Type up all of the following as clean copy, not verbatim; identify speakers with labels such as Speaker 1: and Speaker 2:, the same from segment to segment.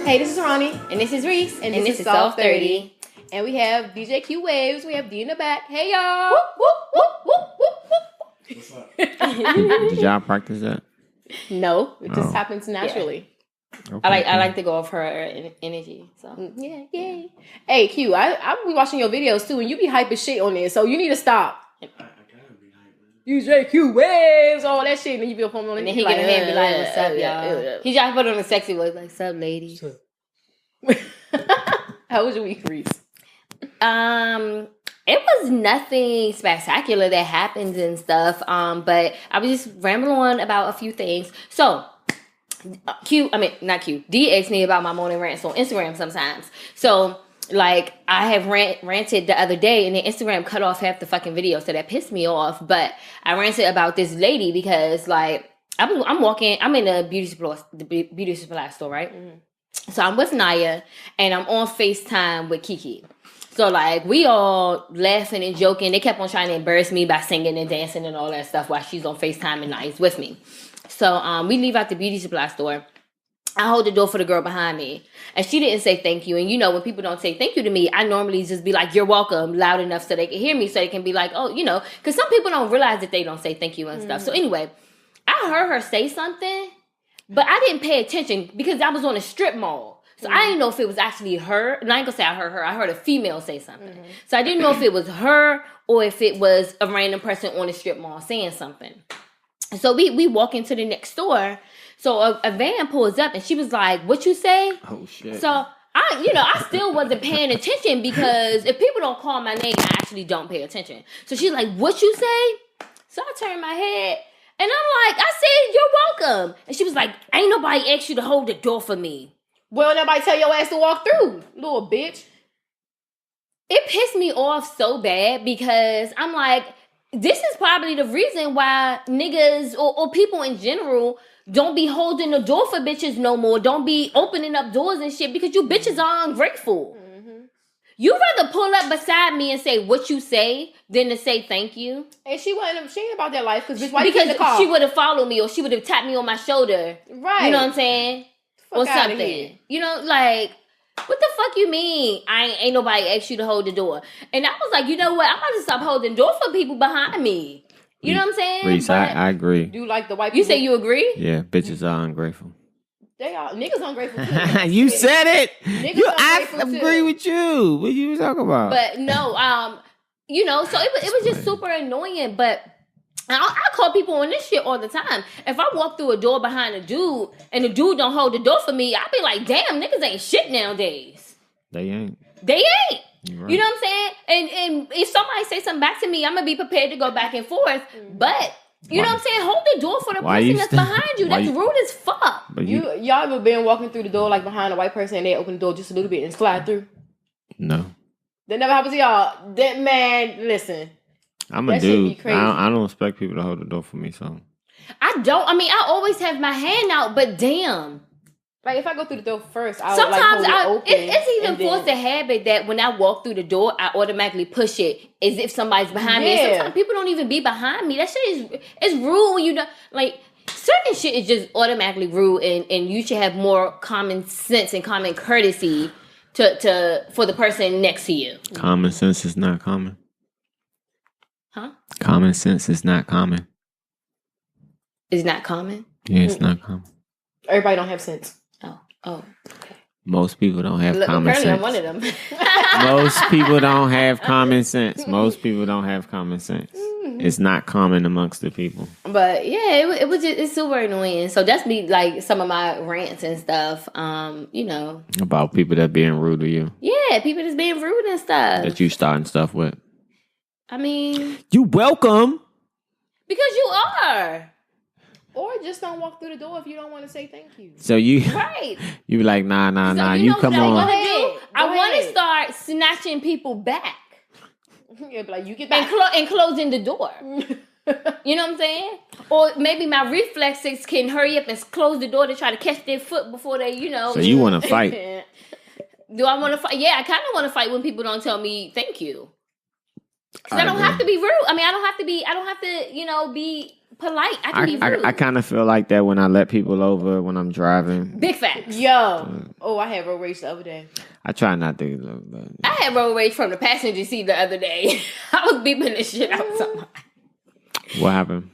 Speaker 1: Hey, this is Ronnie.
Speaker 2: And this is Reese.
Speaker 1: And this is Soft30. And we have DJ Q Waves. We have D in the back. Hey, y'all.
Speaker 2: Whoop, whoop, whoop, whoop, whoop, whoop.
Speaker 3: What's up?
Speaker 4: Did y'all practice that?
Speaker 1: No, it just happens naturally.
Speaker 4: Okay,
Speaker 2: I like to go off her energy. So
Speaker 1: Yeah. Hey, Q, I be watching your videos too, and you be hype as shit on there, so you need to stop.
Speaker 3: I gotta be hype, man.
Speaker 1: DJ Q Waves, all that shit, and then you be up on
Speaker 2: and
Speaker 1: it.
Speaker 2: then he get a hand and be like, "What's up, y'all?" He just put on a sexy voice like, "What's up, ladies?"
Speaker 1: How was your week, Reese?
Speaker 2: It was nothing spectacular that happened and stuff. But I was just rambling on about a few things. So, not Q. D asked me about my morning rants on Instagram sometimes. So, like, I have ranted the other day, and then Instagram cut off half the fucking video, so that pissed me off. But I ranted about this lady because, like, I'm walking. I'm in a beauty supply store, right? Mm-hmm. So I'm with Naya, and I'm on FaceTime with Kiki. So, like, we all laughing and joking. They kept on trying to embarrass me by singing and dancing and all that stuff while she's on FaceTime and Naya's with me. So, we leave out the beauty supply store. I hold the door for the girl behind me. And she didn't say thank you. And, you know, when people don't say thank you to me, I normally just be like, "You're welcome," loud enough so they can hear me, so they can be like, "Oh," you know. Because some people don't realize that they don't say thank you and stuff. So, anyway, I heard her say something, but I didn't pay attention because I was on a strip mall. So I didn't know if it was actually her. And I ain't gonna say I heard her. I heard a female say something. Mm-hmm. So I didn't know if it was her or if it was a random person on the strip mall saying something. So we walk into the next store. So a van pulls up and she was like, "What you say?"
Speaker 4: Oh, shit.
Speaker 2: So I still wasn't paying attention because if people don't call my name, I actually don't pay attention. So she's like, "What you say?" So I turned my head and I'm like, "I said, you're welcome." And she was like, "Ain't nobody asked you to hold the door for me."
Speaker 1: Well, nobody tell your ass to walk through, little bitch.
Speaker 2: It pissed me off so bad because I'm like, this is probably the reason why niggas or people in general don't be holding the door for bitches no more. Don't be opening up doors and shit because you bitches are ungrateful. Mm-hmm. You rather pull up beside me and say what you say than to say thank you.
Speaker 1: And she ain't about that life because
Speaker 2: she would have followed me or she would have tapped me on my shoulder. Right. You know what I'm saying? Or something. You know, like, what the fuck you mean? Ain't nobody asked you to hold the door. And I was like, you know what? I'm about to stop holding the door for people behind me. You know what I'm saying?
Speaker 4: Reese, I agree.
Speaker 1: Do you like the white people?
Speaker 2: You say you agree?
Speaker 4: Yeah, bitches are ungrateful.
Speaker 1: They are. Niggas ungrateful too.
Speaker 4: You said it.
Speaker 1: I
Speaker 4: agree with you. What you talking about?
Speaker 2: But no, you know, so it was just super annoying, but I call people on this shit all the time. If I walk through a door behind a dude and the dude don't hold the door for me, I'll be like, damn, niggas ain't shit nowadays.
Speaker 4: They ain't.
Speaker 2: They ain't.
Speaker 4: Right.
Speaker 2: You know what I'm saying? And if somebody say something back to me, I'm going to be prepared to go back and forth. But, you know what I'm saying? Hold the door for the person that's behind you. That's rude as fuck.
Speaker 1: But y'all ever been walking through the door like behind a white person and they open the door just a little bit and slide through?
Speaker 4: No.
Speaker 1: That never happens to y'all. That man, listen.
Speaker 4: I'm a dude. I don't expect people to hold the door for me, so.
Speaker 2: I always have my hand out, but damn.
Speaker 1: Like, if I go through the door first,
Speaker 2: sometimes
Speaker 1: hold it open.
Speaker 2: It's even forced a habit that when I walk through the door, I automatically push it as if somebody's behind me. And sometimes people don't even be behind me. That shit is rude when you don't, like, certain shit is just automatically rude, and you should have more common sense and common courtesy for the person next to you.
Speaker 4: Common sense is not common.
Speaker 2: Huh?
Speaker 4: Common sense is not common.
Speaker 2: It's not common?
Speaker 4: Yeah, it's not common.
Speaker 1: Everybody don't have sense.
Speaker 2: Oh, okay.
Speaker 4: Most people don't have common sense.
Speaker 2: I'm one of them.
Speaker 4: Most people don't have common sense. Most people don't have common sense. Mm-hmm. It's not common amongst the people.
Speaker 2: But yeah, it's super annoying. So that's me, like, some of my rants and stuff. You know,
Speaker 4: about people that being rude to you.
Speaker 2: Yeah, people that's being rude and stuff.
Speaker 4: That you starting stuff with.
Speaker 2: I mean,
Speaker 4: you welcome.
Speaker 2: Because you are.
Speaker 1: Or just don't walk through the door if you don't want to say thank you.
Speaker 4: So you be like, nah.
Speaker 2: So
Speaker 4: you come on.
Speaker 2: I want to start snatching people back.
Speaker 1: Yeah, but like, you get back.
Speaker 2: And closing the door. You know what I'm saying? Or maybe my reflexes can hurry up and close the door to try to catch their foot before they, you know.
Speaker 4: So you want to fight.
Speaker 2: Do I want to fight? Yeah, I kind of want to fight when people don't tell me thank you. Because I don't have to be rude. I mean, I don't have to, you know, be polite. I can be rude.
Speaker 4: I kind of feel like that when I let people over when I'm driving.
Speaker 2: Big facts.
Speaker 1: Yo. I had road rage the other day.
Speaker 4: I try not to look, but
Speaker 2: I had road rage from the passenger seat the other day. I was beeping this shit out somebody.
Speaker 4: What happened?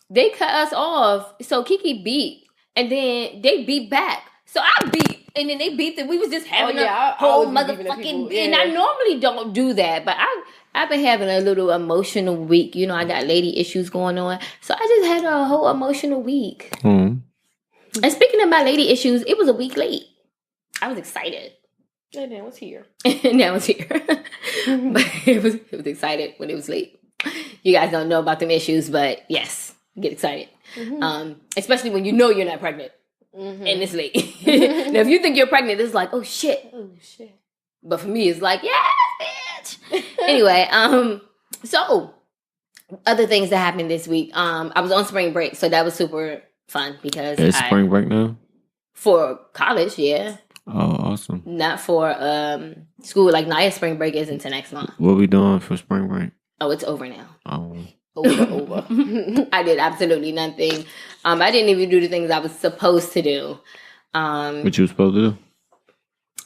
Speaker 2: They cut us off, so Kiki beeped, and then they beeped back. So I beeped, and then they beeped, and we was just having a whole motherfucking. Yeah. And I normally don't do that, but I've been having a little emotional week. You know, I got lady issues going on, so I just had a whole emotional week. And speaking of my lady issues, it was a week late. I was excited.
Speaker 1: And then was here.
Speaker 2: Now it's here. But it was excited when it was late. You guys don't know about them issues, but yes, get excited. Especially when you know you're not pregnant and it's late. Now, if you think you're pregnant, it's like, oh shit.
Speaker 1: Oh shit.
Speaker 2: But for me, it's like, yes, bitch. Anyway, so other things that happened this week. I was on spring break, so that was super fun because
Speaker 4: it's spring break now
Speaker 2: for college. Yeah.
Speaker 4: Oh, awesome.
Speaker 2: Not for school. Like Naya's spring break is until next month.
Speaker 4: What we doing for spring break?
Speaker 2: Oh, it's over now.
Speaker 4: Oh.
Speaker 2: Over. I did absolutely nothing. I didn't even do the things I was supposed to do.
Speaker 4: What you were supposed to do?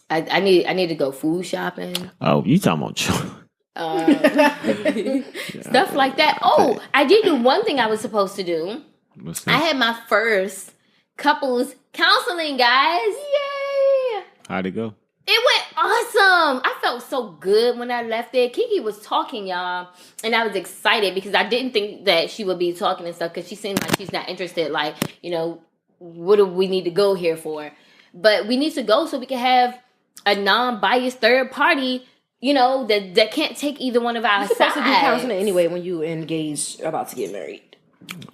Speaker 2: I need to go food shopping.
Speaker 4: Oh, you talking about
Speaker 2: stuff like that. Oh, I did do one thing I was supposed to do.
Speaker 4: What's that?
Speaker 2: I had my first couples counseling, guys. Yay!
Speaker 4: How'd it go?
Speaker 2: It went awesome. I felt so good when I left there. Kiki was talking, y'all, and I was excited because I didn't think that she would be talking and stuff because she seemed like she's not interested. Like, you know, what do we need to go here for? But we need to go so we can have a non-biased third party, you know, that can't take either one of our
Speaker 1: You're supposed
Speaker 2: sides.
Speaker 1: to do counseling anyway when you engaged about to get married.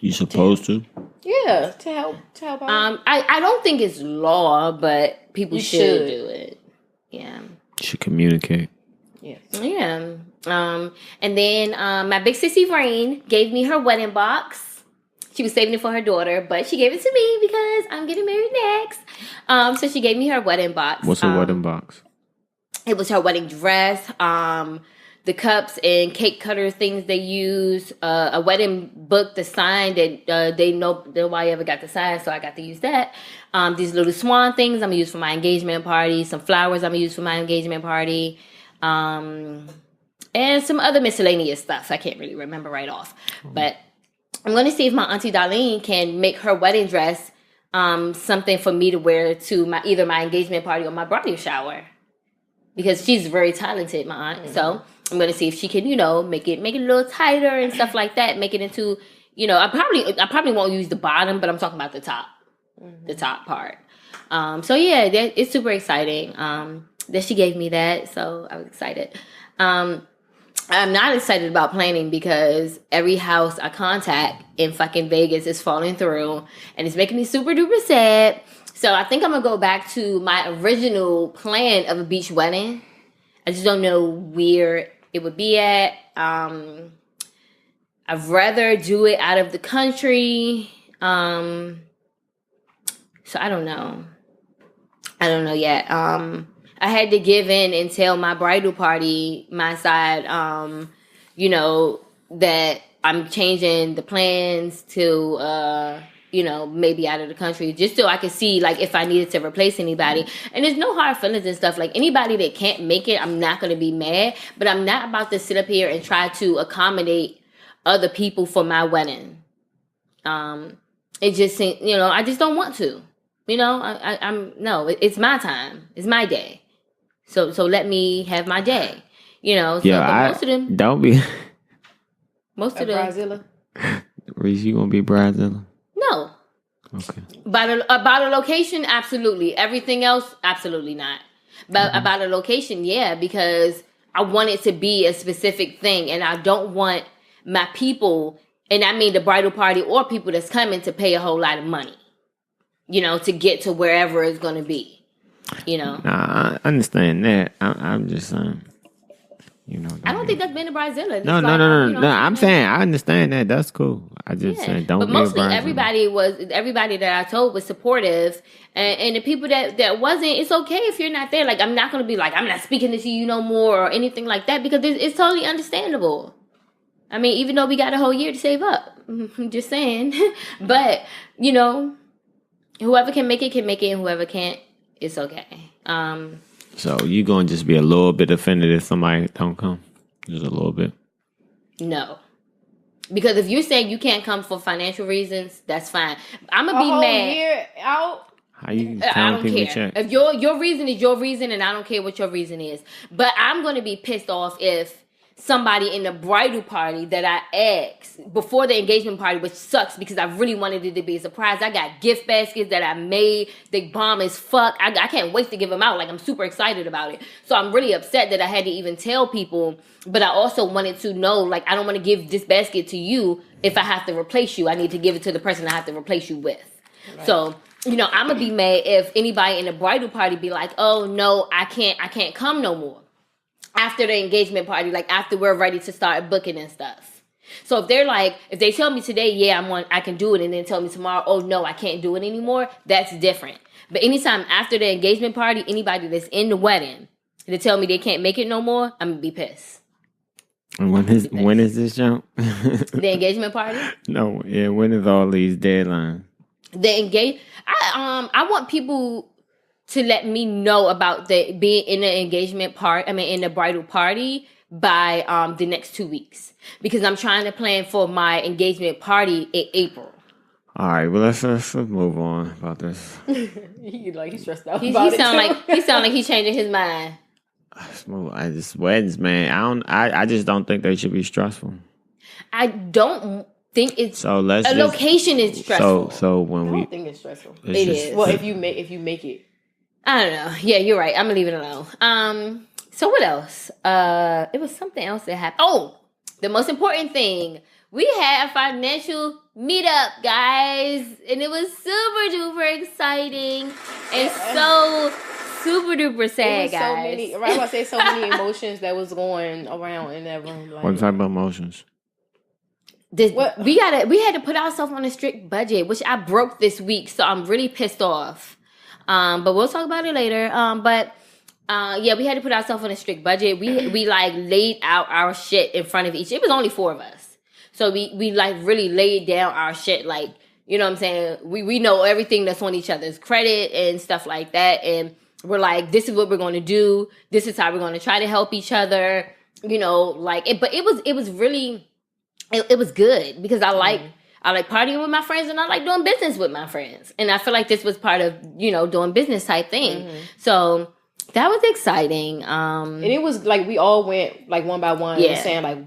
Speaker 4: You supposed to?
Speaker 1: Yeah, to help out.
Speaker 2: I don't think it's law, but people should do it. Yeah.
Speaker 4: You should communicate.
Speaker 1: Yeah.
Speaker 2: Yeah. And then my big sissy Rain gave me her wedding box. She was saving it for her daughter, but she gave it to me because I'm getting married next. So she gave me her wedding box.
Speaker 4: What's a wedding box?
Speaker 2: It was her wedding dress, the cups and cake cutter things they use, a wedding book to sign that they know nobody ever got to sign, so I got to use that. These little swan things I'm going to use for my engagement party, some flowers I'm going to use for my engagement party, and some other miscellaneous stuff I can't really remember right off. But I'm going to see if my auntie Darlene can make her wedding dress something for me to wear to either my engagement party or my bridal shower. Because she's very talented, my aunt. So I'm gonna see if she can, you know, make it a little tighter and stuff like that. Make it into, you know, I probably won't use the bottom, but I'm talking about the top, the top part. So yeah, it's super exciting. That she gave me that, so I was excited. I'm not excited about planning because every house I contact in fucking Vegas is falling through, and it's making me super duper sad. So I think I'm going to go back to my original plan of a beach wedding. I just don't know where it would be at. I'd rather do it out of the country. So I don't know. I don't know yet. I had to give in and tell my bridal party, my side, you know, that I'm changing the plans to... you know, maybe out of the country, just so I could see, like, if I needed to replace anybody. And there's no hard feelings and stuff. Like, anybody that can't make it, I'm not going to be mad. But I'm not about to sit up here and try to accommodate other people for my wedding. It just, you know, I just don't want to. You know, it's my time. It's my day. So let me have my day. You know, so most of them...
Speaker 4: Don't be...
Speaker 2: Most of them...
Speaker 1: Bridezilla?
Speaker 4: Reese, you going to be Bridezilla?
Speaker 2: No.
Speaker 4: Okay.
Speaker 2: About a location, absolutely. Everything else, absolutely not. But about a location, yeah, because I want it to be a specific thing, and I don't want my people, and I mean the bridal party or people that's coming, to pay a whole lot of money, you know, to get to wherever it's going to be, you know.
Speaker 4: Nah, I understand that. I'm just saying. You know,
Speaker 2: I don't think that's been a Bridezilla.
Speaker 4: No. I'm saying I understand that. That's cool. I just saying don't. But
Speaker 2: mostly everybody that I told was supportive, and the people that wasn't. It's okay if you're not there. Like, I'm not gonna be like, I'm not speaking to you no more or anything like that, because it's totally understandable. I mean, even though we got a whole year to save up, I'm just saying. But, you know, whoever can make it, and whoever can't, it's okay.
Speaker 4: So you gonna just be a little bit offended if somebody don't come? Just a little bit?
Speaker 2: No. Because if you're saying you can't come for financial reasons, that's fine. I'm going to be
Speaker 1: whole
Speaker 2: mad.
Speaker 1: year out.
Speaker 4: How you
Speaker 2: I
Speaker 4: telling
Speaker 2: don't
Speaker 4: people
Speaker 2: care.
Speaker 4: check?
Speaker 2: If your reason is your reason, and I don't care what your reason is. But I'm going to be pissed off if somebody in the bridal party that I asked before the engagement party, which sucks because I really wanted it to be a surprise. I got gift baskets that I made. They bomb as fuck. I can't wait to give them out. Like, I'm super excited about it. So I'm really upset that I had to even tell people. But I also wanted to know, like, I don't want to give this basket to you if I have to replace you. I need to give it to the person I have to replace you with. Right. So, you know, I'm going to be mad if anybody in the bridal party be like, oh, no, I can't come no more. After the engagement party, like after we're ready to start booking and stuff. So if they're like, if they tell me today, yeah, I can do it, and then tell me tomorrow, oh no, I can't do it anymore, that's different. But anytime after the engagement party, anybody that's in the wedding, to tell me they can't make it no more, I'm gonna be pissed.
Speaker 4: When is this jump?
Speaker 2: The engagement party?
Speaker 4: No, yeah, when is all these deadlines?
Speaker 2: I want people to let me know about being in the engagement part. I mean, in the bridal party by the next 2 weeks, because I'm trying to plan for my engagement party in April.
Speaker 4: All right, well let's move on about this.
Speaker 1: He's stressed out.
Speaker 2: He sound like he's changing his mind.
Speaker 4: Just weddings, man. I just don't think they should be stressful.
Speaker 2: I don't think it's
Speaker 4: so.
Speaker 2: Location is stressful.
Speaker 4: So when
Speaker 1: I don't think it's stressful.
Speaker 2: It is.
Speaker 1: Well, if you make it.
Speaker 2: I don't know. Yeah, you're right. I'm gonna leave it alone. So what else? It was something else that happened. Oh, the most important thing. We had a financial meetup, guys, and it was super duper exciting and so super duper sad, guys.
Speaker 1: So many. Right, I say so many emotions that was going around in that room. Like,
Speaker 4: what type of emotions?
Speaker 2: We had to put ourselves on a strict budget, which I broke this week, so I'm really pissed off. But we'll talk about it later. Yeah, we had to put ourselves on a strict budget. We like laid out our shit in front of each. It was only 4 of us. So we like really laid down our shit. Like, you know what I'm saying? We know everything that's on each other's credit and stuff like that. And we're like, this is what we're going to do. This is how we're going to try to help each other. You know, like it, but it was really, it was good because I like partying with my friends and I like doing business with my friends. And I feel like this was part of, you know, doing business type thing. Mm-hmm. So that was exciting. And
Speaker 1: it was like we all went like one by one and saying like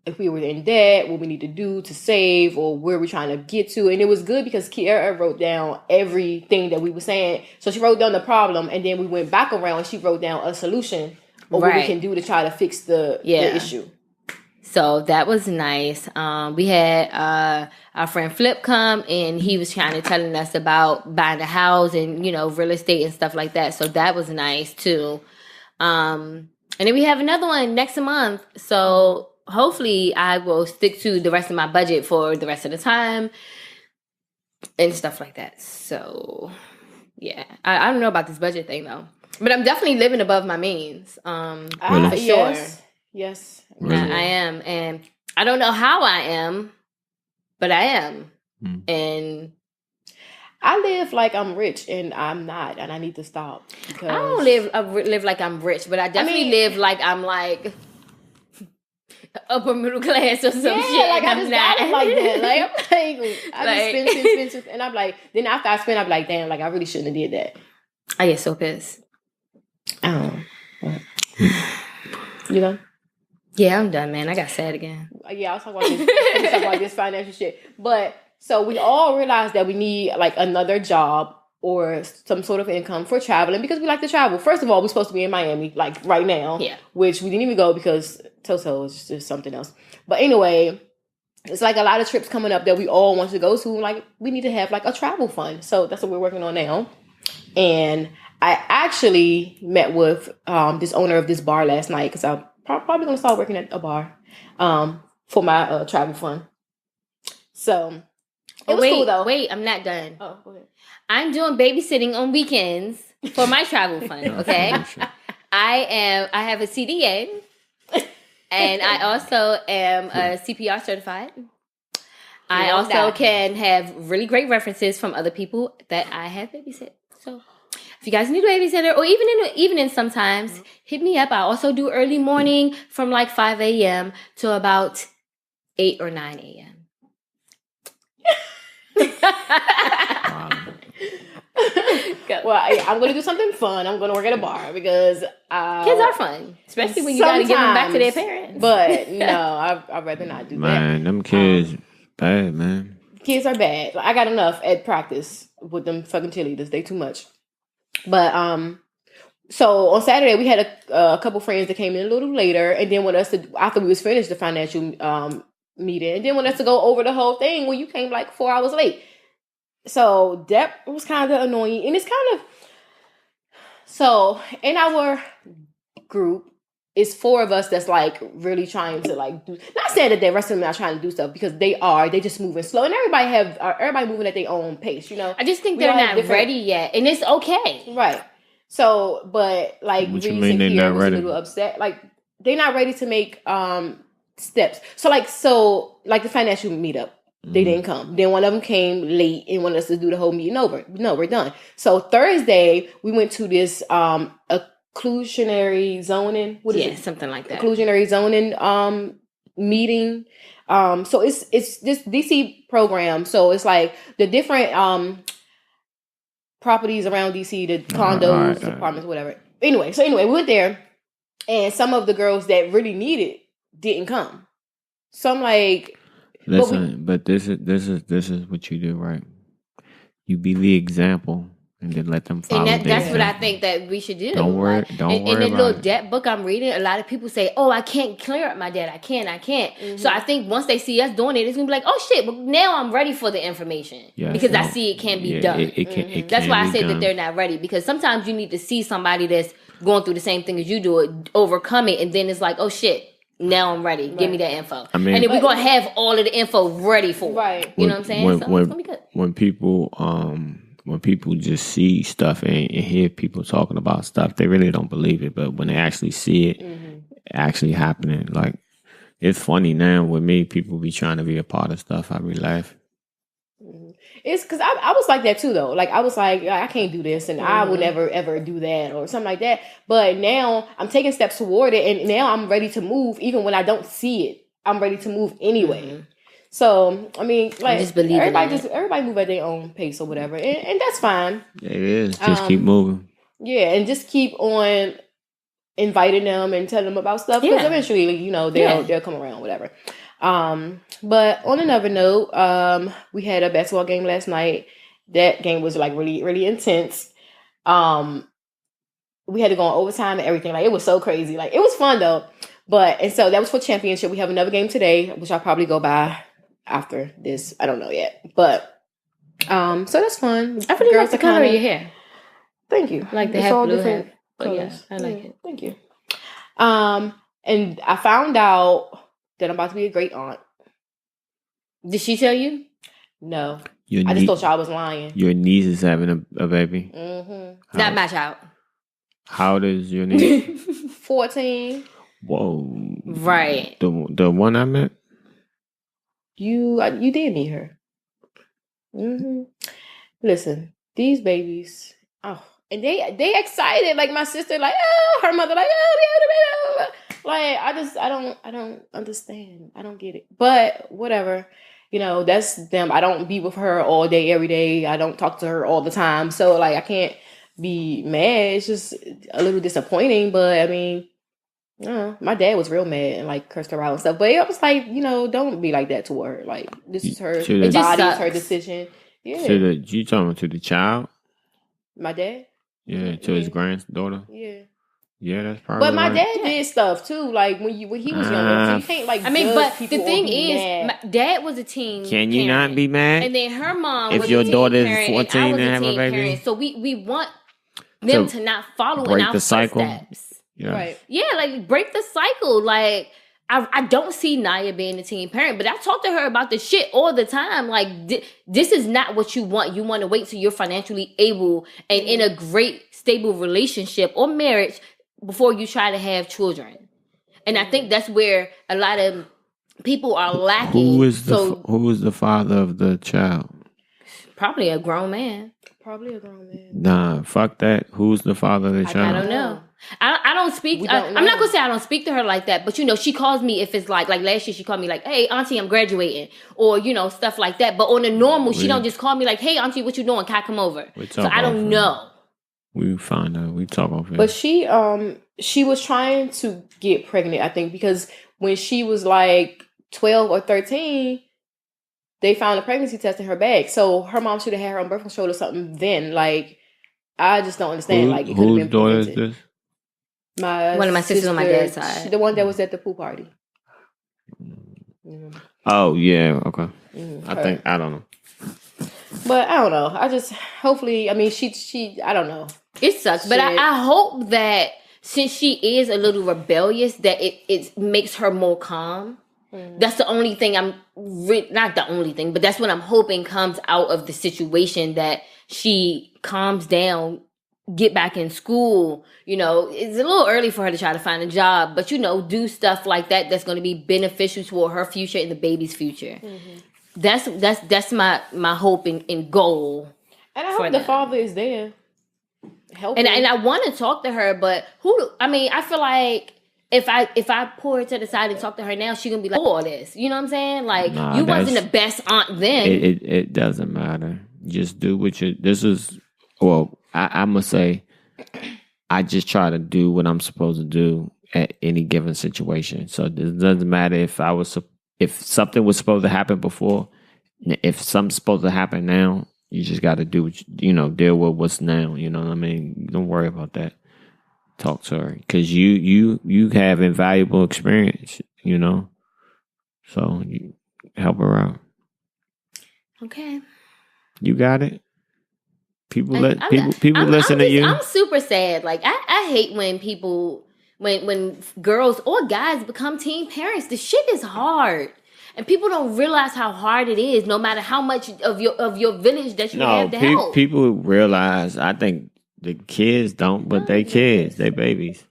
Speaker 1: if we were in debt, what we need to do to save or where we're trying to get to. And it was good because Kiara wrote down everything that we were saying. So she wrote down the problem and then we went back around and she wrote down a solution or what we can do to try to fix the issue.
Speaker 2: So that was nice. We had our friend Flip come and he was kind of telling us about buying a house and, you know, real estate and stuff like that. So that was nice too. And then we have another one next month. So hopefully I will stick to the rest of my budget for the rest of the time and stuff like that. So yeah, I don't know about this budget thing though, but I'm definitely living above my means. For sure.
Speaker 1: Yes.
Speaker 4: Really?
Speaker 2: I am. And I don't know how I am, but I am. And
Speaker 1: I live like I'm rich and I'm not, and I need to stop. Because
Speaker 2: I don't live like I'm rich, but I definitely live like I'm like upper middle class or some shit.
Speaker 1: Like I just got it like that. Like I'm like I just spend, and I'm like, then after I spend, I'm like, damn, like I really shouldn't have did that.
Speaker 2: I get so pissed.
Speaker 1: You know?
Speaker 2: Yeah, I'm done, man. I got sad again.
Speaker 1: Yeah, I was talking about this financial shit. But so we all realized that we need like another job or some sort of income for traveling because we like to travel. First of all, we're supposed to be in Miami like right now, which we didn't even go because Toto was just something else. But anyway, it's like a lot of trips coming up that we all want to go to. Like we need to have like a travel fund. So that's what we're working on now. And I actually met with this owner of this bar last night because I'm probably going to start working at a bar for my travel fund. So it was cool though.
Speaker 2: Wait, I'm not done.
Speaker 1: Oh, go ahead.
Speaker 2: I'm doing babysitting on weekends for my travel fund, okay? I have a CDA And I also am CPR certified. I
Speaker 1: Yeah,
Speaker 2: also
Speaker 1: that.
Speaker 2: can have really great references from other people that I have babysit. So if you guys need a babysitter, or even in the evening sometimes, hit me up. I also do early morning from like 5 a.m. to about 8 or 9 a.m.
Speaker 4: Wow.
Speaker 1: Well, I'm going to do something fun. I'm going to work at a bar because
Speaker 2: Kids are fun, especially when you got to give them back to their parents.
Speaker 1: But no, I'd rather not do that.
Speaker 4: Man, them kids bad, man.
Speaker 1: Kids are bad. I got enough at practice with them fucking cheerleaders. They too much. But so on Saturday we had a couple friends that came in a little later, and then after we was finished the financial meeting, and then wanted us to go over the whole thing when you came like 4 hours late. So that was kind of annoying, and it's kind of so in our group. It's 4 of us that's like really trying to like do. Not saying that the rest of them are not trying to do stuff because they are. They just moving slow, and everybody moving at their own pace. You know.
Speaker 2: I just think they're not ready yet, and it's okay.
Speaker 1: Right. So, but like
Speaker 4: What you
Speaker 1: Reese
Speaker 4: mean
Speaker 1: and
Speaker 4: they're
Speaker 1: Kiera
Speaker 4: not
Speaker 1: was
Speaker 4: ready?
Speaker 1: a little upset. Like they're not ready to make steps. So like the financial meetup. They didn't come. Then one of them came late and wanted us to do the whole meeting over. No, we're done. So Thursday we went to this occlusionary zoning. What is it?
Speaker 2: Something like that.
Speaker 1: Occlusionary zoning meeting. So it's this DC program. So it's like the different properties around DC, the condos, apartments, whatever. Anyway, we went there, and some of the girls that really needed didn't come. So I'm like,
Speaker 4: listen, but this is what you do, right? You be the example, and then let them follow.
Speaker 2: And that's what I think that we should do.
Speaker 4: Don't worry.
Speaker 2: In
Speaker 4: about
Speaker 2: the little
Speaker 4: it.
Speaker 2: debt book I'm reading, a lot of people say, "Oh, I can't clear up my debt. I can't."
Speaker 1: Mm-hmm.
Speaker 2: So I think once they see us doing it, it's gonna be like, "Oh shit!" But now I'm ready for the information because I see it can be done. That's why I said that they're not ready, because sometimes you need to see somebody that's going through the same thing as you do, it, overcome it, and then it's like, "Oh shit." Now I'm ready. Give me that info. I mean, and then we're gonna have all of the info ready for it.
Speaker 1: Right.
Speaker 2: You know what I'm saying? So it's gonna be good.
Speaker 4: When people just see stuff and hear people talking about stuff, they really don't believe it. But when they actually see it actually happening, like, it's funny now with me, people be trying to be a part of stuff. I be laughing.
Speaker 1: It's because I was like that too, though. Like I was like, I can't do this, and I would never ever do that or something like that. But now I'm taking steps toward it, and now I'm ready to move. Even when I don't see it, I'm ready to move anyway. So I mean, like, everybody move at their own pace or whatever, and that's fine.
Speaker 4: It is. Just keep moving.
Speaker 1: Yeah, and just keep on inviting them and telling them about stuff, because eventually, you know, they'll come around, whatever. But on another note, we had a basketball game last night. That game was like really, really intense. We had to go on overtime and everything. Like, it was so crazy. Like, it was fun though. And so that was for championship. We have another game today, which I'll probably go by after this. I don't know yet. But so that's fun.
Speaker 2: I really like the color of your hair.
Speaker 1: Thank you.
Speaker 2: Like the half blue hair. But yeah, I like it.
Speaker 1: Thank you. And I found out that I'm about to be a great aunt.
Speaker 2: Did she tell you?
Speaker 1: No. I just thought y'all was lying.
Speaker 4: Your niece is having a baby?
Speaker 1: Mm-hmm.
Speaker 2: Not my child.
Speaker 4: How old is your niece?
Speaker 1: 14.
Speaker 4: Whoa.
Speaker 2: Right.
Speaker 4: The one I met?
Speaker 1: You did meet her. Mm-hmm. Listen, these babies, and they excited. Like my sister, like, her mother, like, like, I don't understand. I don't get it. But whatever, you know, that's them. I don't be with her all day, every day. I don't talk to her all the time. So like, I can't be mad. It's just a little disappointing. But I mean, my dad was real mad and like cursed her out and stuff. But I was like, you know, don't be like that to her. Like, this is her body, it's her decision. Yeah.
Speaker 4: You talking to the child?
Speaker 1: My dad?
Speaker 4: Yeah, to his granddaughter?
Speaker 1: Yeah.
Speaker 4: Yeah, that's probably.
Speaker 1: But my dad did stuff too, like when he was younger. So you can't like.
Speaker 2: I mean, but the thing is, my dad was a teen.
Speaker 4: Can you not be mad?
Speaker 2: And then her mom,
Speaker 4: if
Speaker 2: was
Speaker 4: your
Speaker 2: a teen
Speaker 4: daughter is
Speaker 2: parent,
Speaker 4: 14 and have a baby,
Speaker 2: parent. So we want them to not follow
Speaker 4: break
Speaker 2: in our
Speaker 4: the cycle.
Speaker 2: footsteps.
Speaker 4: Yeah.
Speaker 1: Right.
Speaker 2: Yeah, like break the cycle. Like I don't see Naya being a teen parent, but I talk to her about this shit all the time. Like, this is not what you want. You want to wait till you're financially able and in a great, stable relationship or marriage before you try to have children. And I think that's where a lot of people are lacking.
Speaker 4: Who is the father of the child?
Speaker 2: Probably a grown man.
Speaker 1: Probably a grown man.
Speaker 4: Nah, fuck that. Who's the father of the child?
Speaker 2: I don't know. I don't speak. I'm not gonna say I don't speak to her like that, but she calls me if it's like last year she called me like, "Hey, auntie, I'm graduating," or stuff like that. But on the normal, she don't just call me like, "Hey, auntie, what you doing? Can I come over?" So I don't know.
Speaker 4: We find out. We talk off.
Speaker 1: But she was trying to get pregnant, I think, because when she was like 12 or 13, they found a pregnancy test in her bag. So her mom should have had her on birth control or something then. Like, I just don't understand. Like, it could have been
Speaker 4: daughter is
Speaker 1: prevented.
Speaker 4: this?
Speaker 2: One of my sisters on my dad's side.
Speaker 1: The one that was at the pool party.
Speaker 4: Mm-hmm. Oh, yeah. Okay.
Speaker 1: Mm-hmm.
Speaker 4: I don't know.
Speaker 1: But I don't know. I just, hopefully, I mean, she I don't know.
Speaker 2: It sucks. But I hope that since she is a little rebellious, that it makes her more calm. That's the only thing not the only thing, but that's what I'm hoping comes out of the situation, that she calms down, get back in school. It's a little early for her to try to find a job, but do stuff like that that's going to be beneficial toward her future and the baby's future. That's my hope and goal.
Speaker 1: And I hope the father is there helping.
Speaker 2: And I want to talk to her, but I feel like if I pull her to the side and talk to her now, she's gonna be like, "Oh, all this," you know what I'm saying? Like, you wasn't the best aunt then.
Speaker 4: It doesn't matter. Just do what you. This is I must say, I just try to do what I'm supposed to do at any given situation. So it doesn't matter if something was supposed to happen before, if something's supposed to happen now. You just got to do what deal with what's now. You know what I mean? Don't worry about that. Talk to her, because you have invaluable experience. So you help her out.
Speaker 2: Okay.
Speaker 4: You got it. People listen to you.
Speaker 2: I'm super sad. Like, I hate when people, when girls or guys become teen parents. The shit is hard. And people don't realize how hard it is, no matter how much of your village that you have to help.
Speaker 4: People realize. I think the kids don't, but they kids, they babies.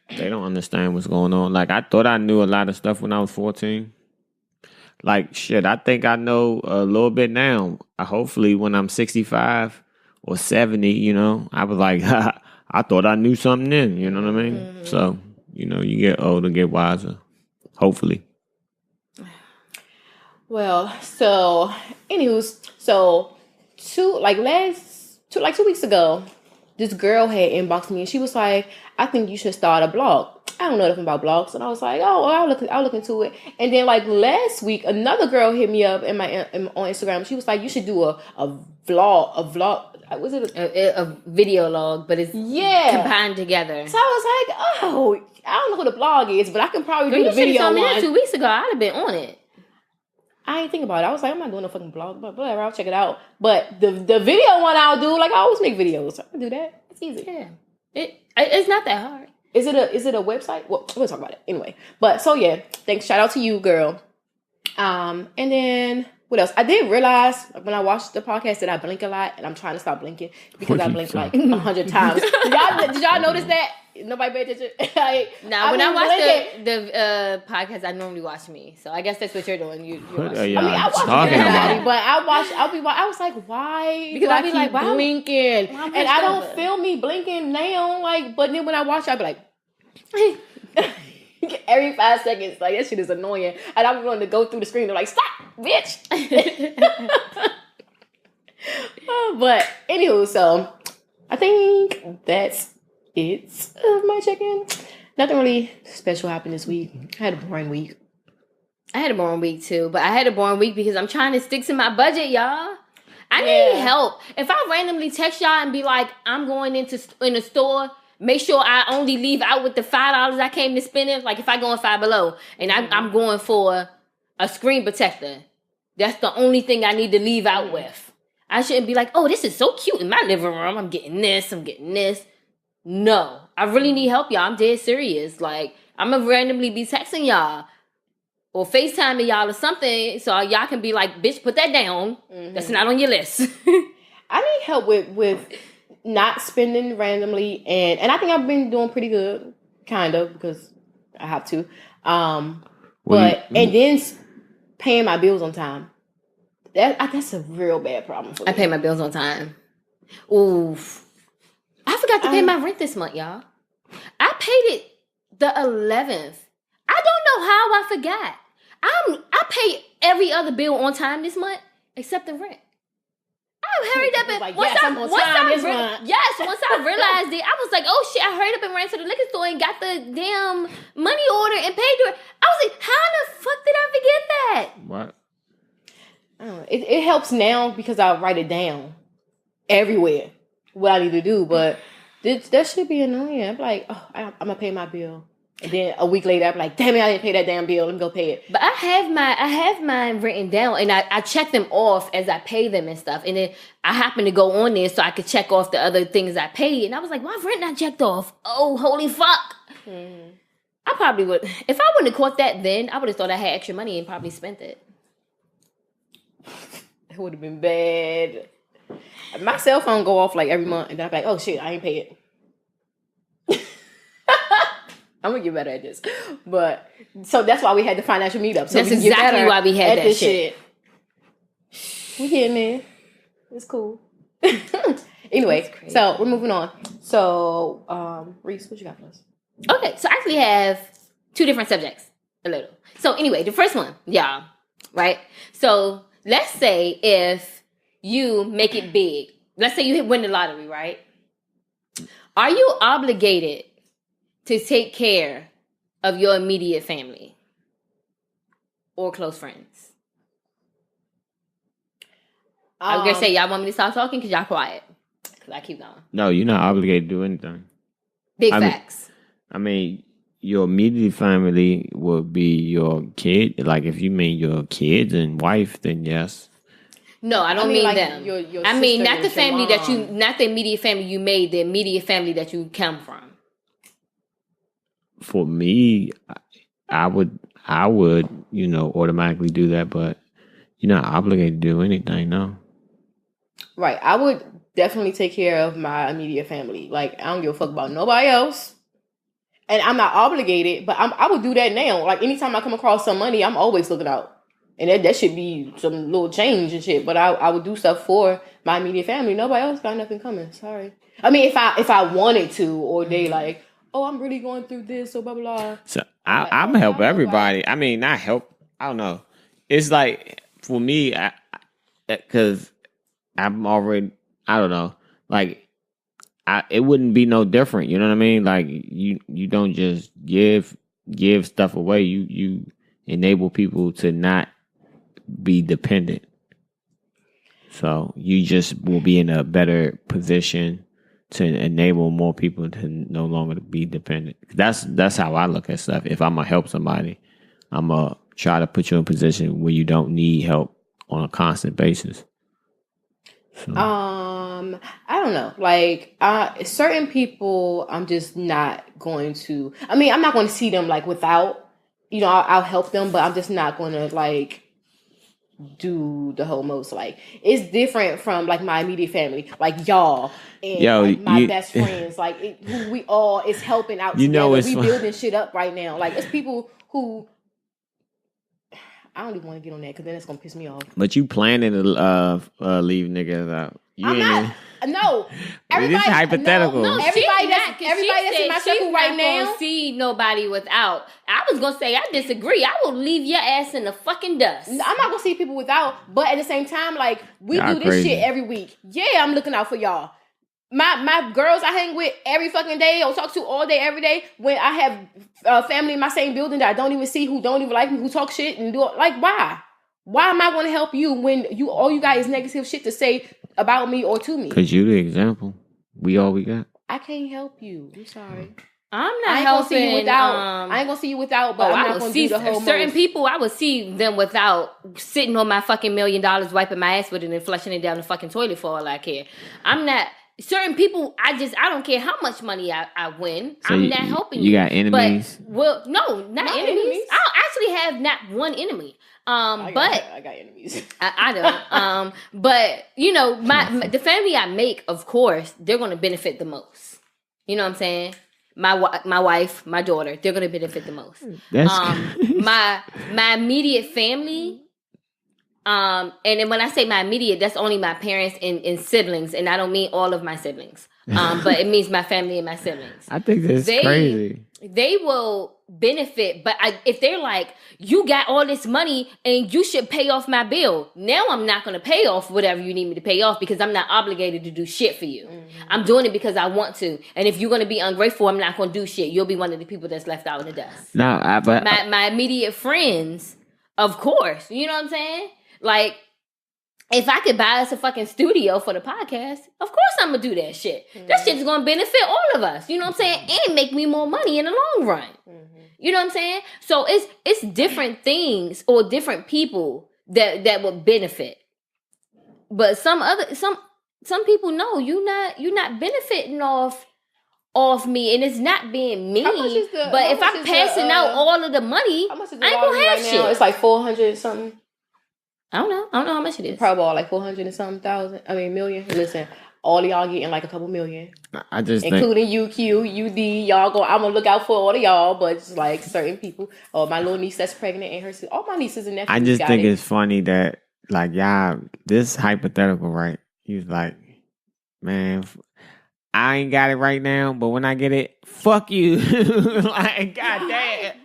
Speaker 4: They don't understand what's going on. Like, I thought I knew a lot of stuff when I was 14. Like, shit, I think I know a little bit now. Hopefully, when I'm 65 or 70, I was like, I thought I knew something then. You know what I mean? Mm-hmm. So, you get older, get wiser. Hopefully.
Speaker 1: Well, so, anywho, 2 weeks ago, this girl had inboxed me and she was like, "I think you should start a blog." I don't know nothing about blogs, and I was like, "Oh, well, I'll look into it." And then last week, another girl hit me up on Instagram. She was like, "You should do a vlog. Was it
Speaker 2: a video log, but it's combined together."
Speaker 1: So I was like, "Oh, I don't know what a blog is, but I can probably do the video one."
Speaker 2: That 2 weeks ago, I'd have been on it.
Speaker 1: I didn't think about it. I was like, I'm not doing a fucking blog, but whatever, I'll check it out. But the video one I'll do, like, I always make videos. I can do that. It's easy.
Speaker 2: Yeah. It's not that hard.
Speaker 1: Is it a website? Well, we'll talk about it anyway. But so yeah, thanks. Shout out to you, girl. And then what else? I did realize when I watched the podcast that I blink a lot, and I'm trying to stop blinking because I blink like 100 times. Did y'all notice that? Nobody paid attention.
Speaker 2: When I watch the podcast, I normally watch me. So I guess that's what you're doing. You watch.
Speaker 1: I watch everybody, but I was like, why? Because I be like, why blinking? And I don't feel me blinking now. Like, but then when I watch, I be like, every 5 seconds. Like, that shit is annoying. And I'm going to go through the screen. They're like, stop, bitch. But anywho, so I think that's it of my check-in. Nothing really special happened this week. I had a boring week.
Speaker 2: I had a boring week too, but I had a boring week because I'm trying to stick to my budget, y'all. I need help. If I randomly text y'all and be like, I'm going in a store, make sure I only leave out with the $5 I came to spend it. Like if I go in Five Below and I'm going for a screen protector, that's the only thing I need to leave out with. I shouldn't be like, oh, this is so cute in my living room. I'm getting this. No, I really need help, y'all. I'm dead serious. Like, I'm going to randomly be texting y'all or FaceTiming y'all or something so y'all can be like, bitch, put that down. Mm-hmm. That's not on your list.
Speaker 1: I need help with not spending randomly. And I think I've been doing pretty good, kind of, because I have to.
Speaker 4: What do you-
Speaker 1: And then paying my bills on time. That's a real bad problem for me.
Speaker 2: I pay my bills on time. Oof. I forgot to pay my rent this month, y'all. I paid it the 11th. I don't know how I forgot. I pay every other bill on time this month except the rent. I hurried up and once I realized it, I was like, oh shit, I hurried up and ran to the liquor store and got the damn money order and paid it. I was like, how the fuck did I forget that?
Speaker 4: What?
Speaker 1: I don't know. It helps now because I write it down everywhere what I need to do, but that should be annoying. I'm like, oh, I'm gonna pay my bill. And then a week later, I'm like, damn it, I didn't pay that damn bill. Let me go pay it.
Speaker 2: But I have mine written down, and I check them off as I pay them and stuff. And then I happen to go on there so I could check off the other things I paid. And I was like, why rent not checked off? Oh, holy fuck. Mm-hmm. I probably would. If I wouldn't have caught that then, I would have thought I had extra money and probably spent it.
Speaker 1: It would have been bad. My cell phone go off like every month. And then I'm like, oh shit, I ain't pay it. I'm gonna get better at this, but so that's why we had the financial meetup. So
Speaker 2: that's exactly why we had that shit.
Speaker 1: We getting there. It's cool. Anyway, so we're moving on. So, Reese, what you got for us?
Speaker 2: Okay, so I actually have two different subjects. A little. So anyway, the first one, y'all, right? So let's say if you make it big, let's say you win the lottery, right? Are you obligated to take care of your immediate family or close friends? I was gonna say, y'all want me to stop talking because y'all quiet. Because I keep going.
Speaker 4: No, you're not obligated to do anything.
Speaker 2: Big facts.
Speaker 4: I mean, your immediate family will be your kid. Like, if you mean your kids and wife, then yes.
Speaker 2: No, I don't mean like them.
Speaker 1: Your
Speaker 2: I mean, not the family that you, not the immediate family you made, the immediate family that you come from.
Speaker 4: For me, I would, automatically do that, but you're not obligated to do anything, no.
Speaker 1: Right. I would definitely take care of my immediate family. Like, I don't give a fuck about nobody else. And I'm not obligated, but I would do that now. Like, anytime I come across some money, I'm always looking out. And that should be some little change and shit. But I would do stuff for my immediate family. Nobody else got nothing coming. Sorry. I mean, if I wanted to, or they like, oh, I'm really going through this, or blah, blah, blah.
Speaker 4: So I'm going to help everybody. I mean, not help. I don't know. It's like, for me, because I'm already, I don't know. Like, it wouldn't be no different. You know what I mean? Like, you don't just give stuff away. You enable people to not be dependent. So you just will be in a better position to enable more people to no longer be dependent. That's how I look at stuff. If I'm gonna help somebody, I'm gonna try to put you in a position where you don't need help on a constant basis. So.
Speaker 1: I don't know. Like, certain people, I'm just not going to. I mean, I'm not going to see them like without. You know, I'll help them, but I'm just not going to like do the whole most. Like, it's different from like my immediate family, like y'all and like, my best friends. Like, who we all is helping out.
Speaker 4: You
Speaker 1: together.
Speaker 4: know, it's
Speaker 1: we building shit up right now. Like, it's people who. I don't even want to get on that because then it's gonna piss me off.
Speaker 4: But you planning to leave niggas out?
Speaker 1: I'm not. No, everybody.
Speaker 4: This is hypothetical.
Speaker 2: No,
Speaker 1: everybody that's in my circle right now.
Speaker 2: Don't see nobody without. I was gonna say I disagree. I will leave your ass in the fucking dust.
Speaker 1: I'm not gonna see people without, but at the same time, like we do this shit every week. Yeah, I'm looking out for y'all. My girls I hang with every fucking day or talk to all day, every day. When I have family in my same building that I don't even see, who don't even like me, who talk shit and do it. Like, why? Why am I going to help you when all you got is negative shit to say about me or to me?
Speaker 4: Because you the example. We all we got.
Speaker 1: I can't help you. I'm sorry.
Speaker 2: I'm not helping.
Speaker 1: I ain't gonna see you without. But I'm not gonna see the whole
Speaker 2: certain people. I would see them without sitting on my fucking $1 million, wiping my ass with it and flushing it down the fucking toilet for all I care. I'm not. Certain people, I don't care how much money I win. So I'm not helping you.
Speaker 4: You got enemies?
Speaker 2: But, no, not enemies. I don't actually have not one enemy.
Speaker 1: I got enemies.
Speaker 2: I don't. But you know, the family I make, of course, they're going to benefit the most. You know what I'm saying? my wife, my daughter, they're going to benefit the most.
Speaker 4: That's
Speaker 2: my immediate family. And then when I say my immediate, that's only my parents and siblings, and I don't mean all of my siblings. But it means my family and my siblings.
Speaker 4: I think that's crazy.
Speaker 2: They will benefit, but if they're like, you got all this money and you should pay off my bill. Now I'm not going to pay off whatever you need me to pay off because I'm not obligated to do shit for you. Mm-hmm. I'm doing it because I want to. And if you're going to be ungrateful, I'm not going to do shit. You'll be one of the people that's left out in the dust.
Speaker 4: No, but
Speaker 2: my immediate friends, of course. You know what I'm saying? Like, if I could buy us a fucking studio for the podcast, of course I'm going to do that shit. Mm-hmm. That shit's going to benefit all of us. You know what I'm saying? And make me more money in the long run. Mm-hmm. You know what I'm saying? So it's different things or different people that would benefit. But some people know you're not benefiting off me, and it's not being mean. But if I'm passing out all of the money, I ain't gonna have shit.
Speaker 1: Now? It's like 400 something.
Speaker 2: I don't know how much it is.
Speaker 1: Probably all like 400 and something thousand. I mean, million. Listen, all of y'all getting like a couple million.
Speaker 4: I just
Speaker 1: including UQ, UD. Y'all go. I'm gonna look out for all of y'all, but just like certain people. Oh, my little niece that's pregnant and her. All my nieces and nephews.
Speaker 4: I just think it's funny that like y'all this hypothetical, right? He's like, man, I ain't got it right now, but when I get it, fuck you. Like, goddamn.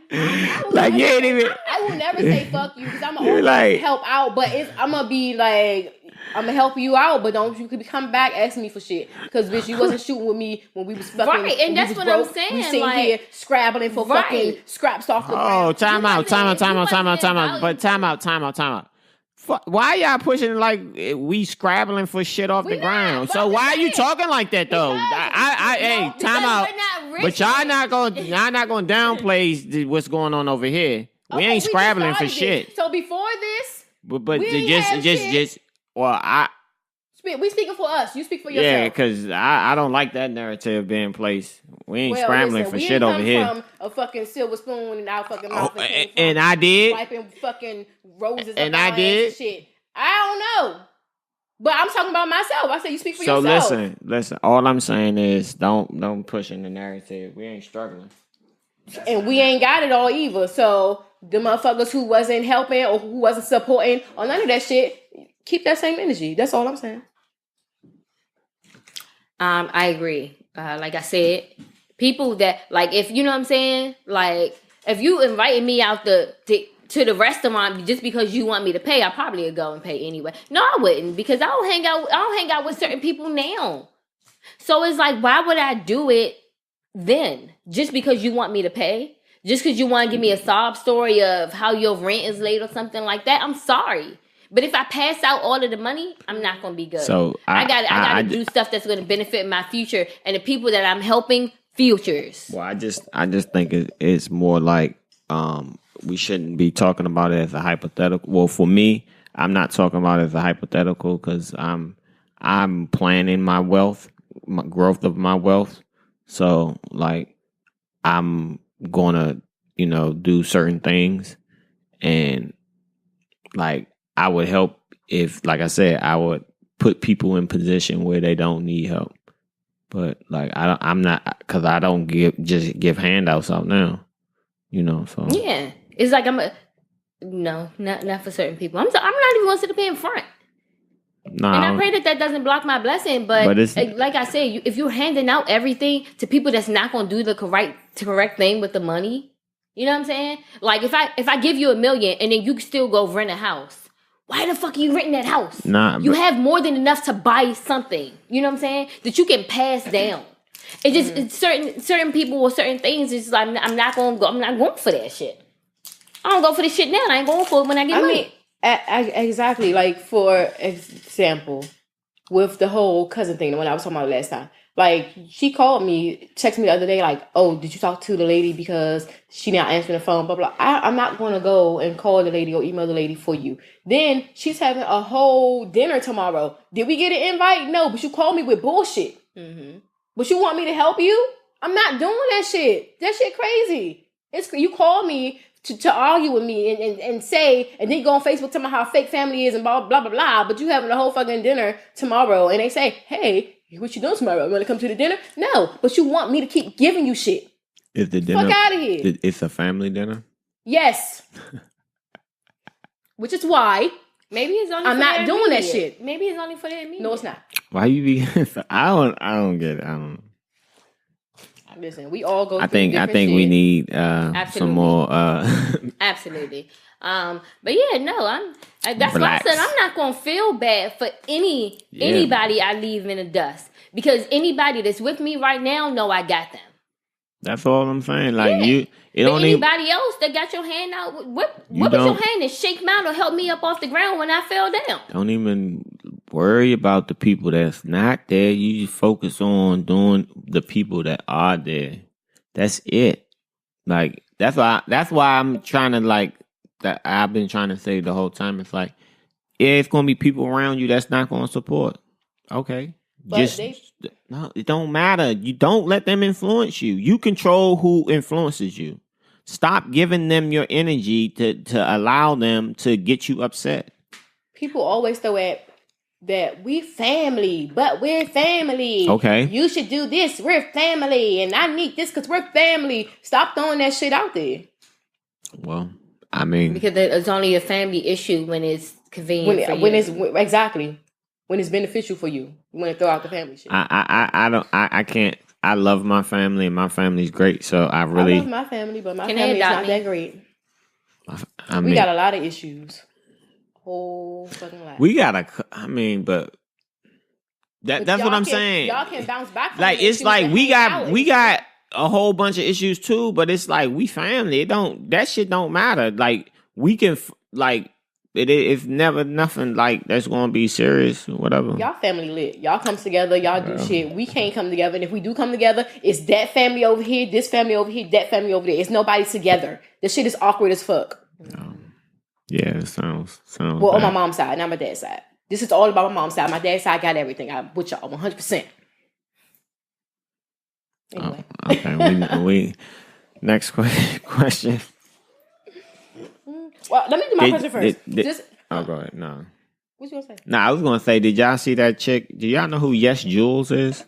Speaker 4: Like, you ain't even.
Speaker 1: I will never say fuck you because I'm gonna always like, help out, but I'm gonna be like, I'm gonna help you out, but don't you could come back asking me for shit because bitch, you wasn't shooting with me when we was fucking.
Speaker 2: Right, and that's what broke. I'm saying.
Speaker 1: We sitting here scrabbling for fucking scraps off the ground.
Speaker 4: Oh, time out. But time out. Why y'all pushing like we scrabbling for shit off the ground? So why are you talking like that though? Hey, time out. But y'all not gonna downplay what's going on over here. We ain't scrabbling for shit.
Speaker 1: So before this,
Speaker 4: but just
Speaker 1: we speaking for us. You speak for yourself.
Speaker 4: Yeah, because I don't like that narrative being placed. We ain't scrambling for shit over here.
Speaker 1: From a fucking silver spoon in our fucking mouth.
Speaker 4: And I did.
Speaker 1: Wiping fucking roses
Speaker 4: and I did.
Speaker 1: And shit. I don't know. But I'm talking about myself. I said you speak for yourself.
Speaker 4: So listen. All I'm saying is don't push in the narrative. We ain't struggling.
Speaker 1: And we ain't got it all either. So the motherfuckers who wasn't helping or who wasn't supporting or none of that shit, keep that same energy. That's all I'm saying.
Speaker 2: I agree. Like I said, people that like, if you know what I'm saying, like if you invited me out to the restaurant just because you want me to pay, I probably would go and pay anyway. No, I wouldn't because I don't hang out with certain people now. So it's like, why would I do it then? Just because you want me to pay? Just because you want to give me a sob story of how your rent is late or something like that? I'm sorry. But if I pass out all of the money, I'm not going to be good. So I got to do stuff that's going to benefit my future and the people that I'm helping futures.
Speaker 4: Well, I just think it's more like we shouldn't be talking about it as a hypothetical. Well, for me, I'm not talking about it as a hypothetical because I'm planning my wealth, my growth of my wealth. So like I'm going to, do certain things and like I would help if, like I said, I would put people in position where they don't need help. But like I'm not, because I don't give handouts out now, So
Speaker 2: yeah, it's like no, not for certain people. I'm not even going to sit up in front. No, and I pray that doesn't block my blessing. But like I said, if you're handing out everything to people that's not going to do the correct thing with the money, you know what I'm saying? Like if I give you $1 million and then you still go rent a house. Why the fuck are you renting that house? You have more than enough to buy something. You know what I'm saying? That you can pass down. It just it's certain people or certain things. It's like I'm not going for that shit. I don't go for this shit now. I ain't going for it when I get money.
Speaker 1: Exactly. Like for example, with the whole cousin thing, the one I was talking about last time. Like she called me, texted me the other day, like, "Oh, did you talk to the lady because she not answering the phone?" Blah blah. I'm not going to go and call the lady or email the lady for you. Then she's having a whole dinner tomorrow. Did we get an invite? No, but you called me with bullshit. Mm-hmm. But you want me to help you? I'm not doing that shit. That shit crazy. You call me to argue with me and say, and then you go on Facebook telling me how fake family is and blah blah blah blah. But you having a whole fucking dinner tomorrow, and they say, "Hey, What you doing tomorrow? Want to come to the dinner? No, but you want me to keep giving you shit.
Speaker 4: Is the dinner?
Speaker 1: Fuck out of here.
Speaker 4: It's a family dinner.
Speaker 1: Yes. Which is why
Speaker 2: maybe it's only.
Speaker 1: I'm
Speaker 2: for
Speaker 1: not
Speaker 2: their
Speaker 1: doing that
Speaker 2: immediate.
Speaker 1: shit.
Speaker 2: Maybe it's only for the immediate.
Speaker 1: No, it's not.
Speaker 4: Why you be? I don't get it. I don't.
Speaker 1: Listen, we all go.
Speaker 4: I think we need some more.
Speaker 2: Absolutely. But yeah, no, that's why I said I'm not gonna feel bad for anybody I leave in the dust, because anybody that's with me right now know I got them.
Speaker 4: That's all I'm saying. Like
Speaker 2: anybody else that got your hand out, whip your hand and shake me out or help me up off the ground when I fell down.
Speaker 4: Don't even worry about the people that's not there. You just focus on doing the people that are there. That's it. Like that's why I'm trying to like that. I've been trying to say the whole time. It's like, yeah, it's gonna be people around you that's not gonna support. Okay, no, it don't matter. You don't let them influence you. You control who influences you. Stop giving them your energy to allow them to get you upset.
Speaker 1: People always throw at that we family, but we're family.
Speaker 4: Okay.
Speaker 1: You should do this. We're family. And I need this because we're family. Stop throwing that shit out there.
Speaker 4: Well, I mean,
Speaker 2: because it's only a family issue when it's convenient for you.
Speaker 1: Exactly. When it's beneficial for you. You want to throw out the family shit.
Speaker 4: I can't. I love my family and my family's great. So I love
Speaker 1: my family, but my family is not that great. We got a lot of issues. Whole fucking lot.
Speaker 4: But that's what I'm saying.
Speaker 1: Y'all can bounce back from
Speaker 4: like it's like we got a whole bunch of issues too, but it's like we family. That shit don't matter. Like we can it's never nothing like that's gonna be serious or whatever.
Speaker 1: Y'all family lit. Y'all come together. Y'all do shit. We can't come together, and if we do come together, it's that family over here, this family over here, that family over there. It's nobody together. This shit is awkward as fuck.
Speaker 4: Yeah, it sounds.
Speaker 1: Well,
Speaker 4: bad.
Speaker 1: on my mom's side, not my dad's side. This is all about my mom's side. My dad's side got everything. I'm with y'all 100%. Anyway.
Speaker 4: Okay, we next question.
Speaker 1: Well, let me do my question first.
Speaker 4: Go ahead. No.
Speaker 1: What you gonna say?
Speaker 4: Nah, I was gonna say, did y'all see that chick? Do y'all know who Yes Jules is?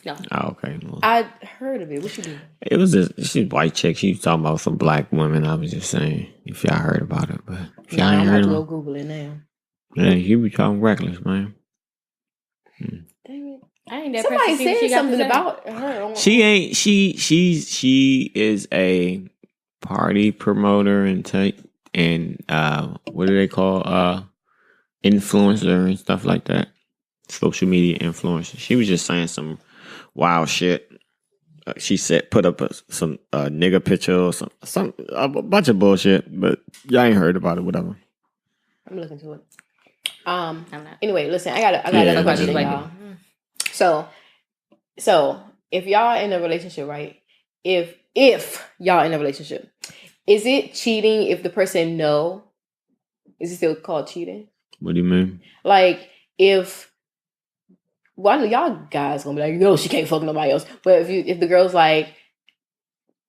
Speaker 2: No.
Speaker 4: Oh, okay. Well,
Speaker 1: I heard of it. What she do?
Speaker 4: It was she's a white chick. She was talking about some black women. I was just saying if y'all heard about it, but if y'all ain't heard
Speaker 1: I'm
Speaker 4: of
Speaker 1: about to go Google it now.
Speaker 4: Yeah, you be talking reckless, man.
Speaker 1: Dang it.
Speaker 2: I ain't that
Speaker 1: Somebody
Speaker 2: person.
Speaker 1: said something about her.
Speaker 4: She is a party promoter and what do they call influencer and stuff like that. Social media influencer. She was just saying some wild shit. She said put up some nigga picture or some a bunch of bullshit, but y'all ain't heard about it. Whatever.
Speaker 1: I'm looking to it.
Speaker 2: I'm not.
Speaker 1: Anyway, listen. I got another question, y'all. So if y'all in a relationship, right? If y'all in a relationship, is it cheating if the person know? Is it still called cheating?
Speaker 4: What do you mean?
Speaker 1: Like if I know y'all guys gonna be like, no, she can't fuck nobody else. But if the girl's like,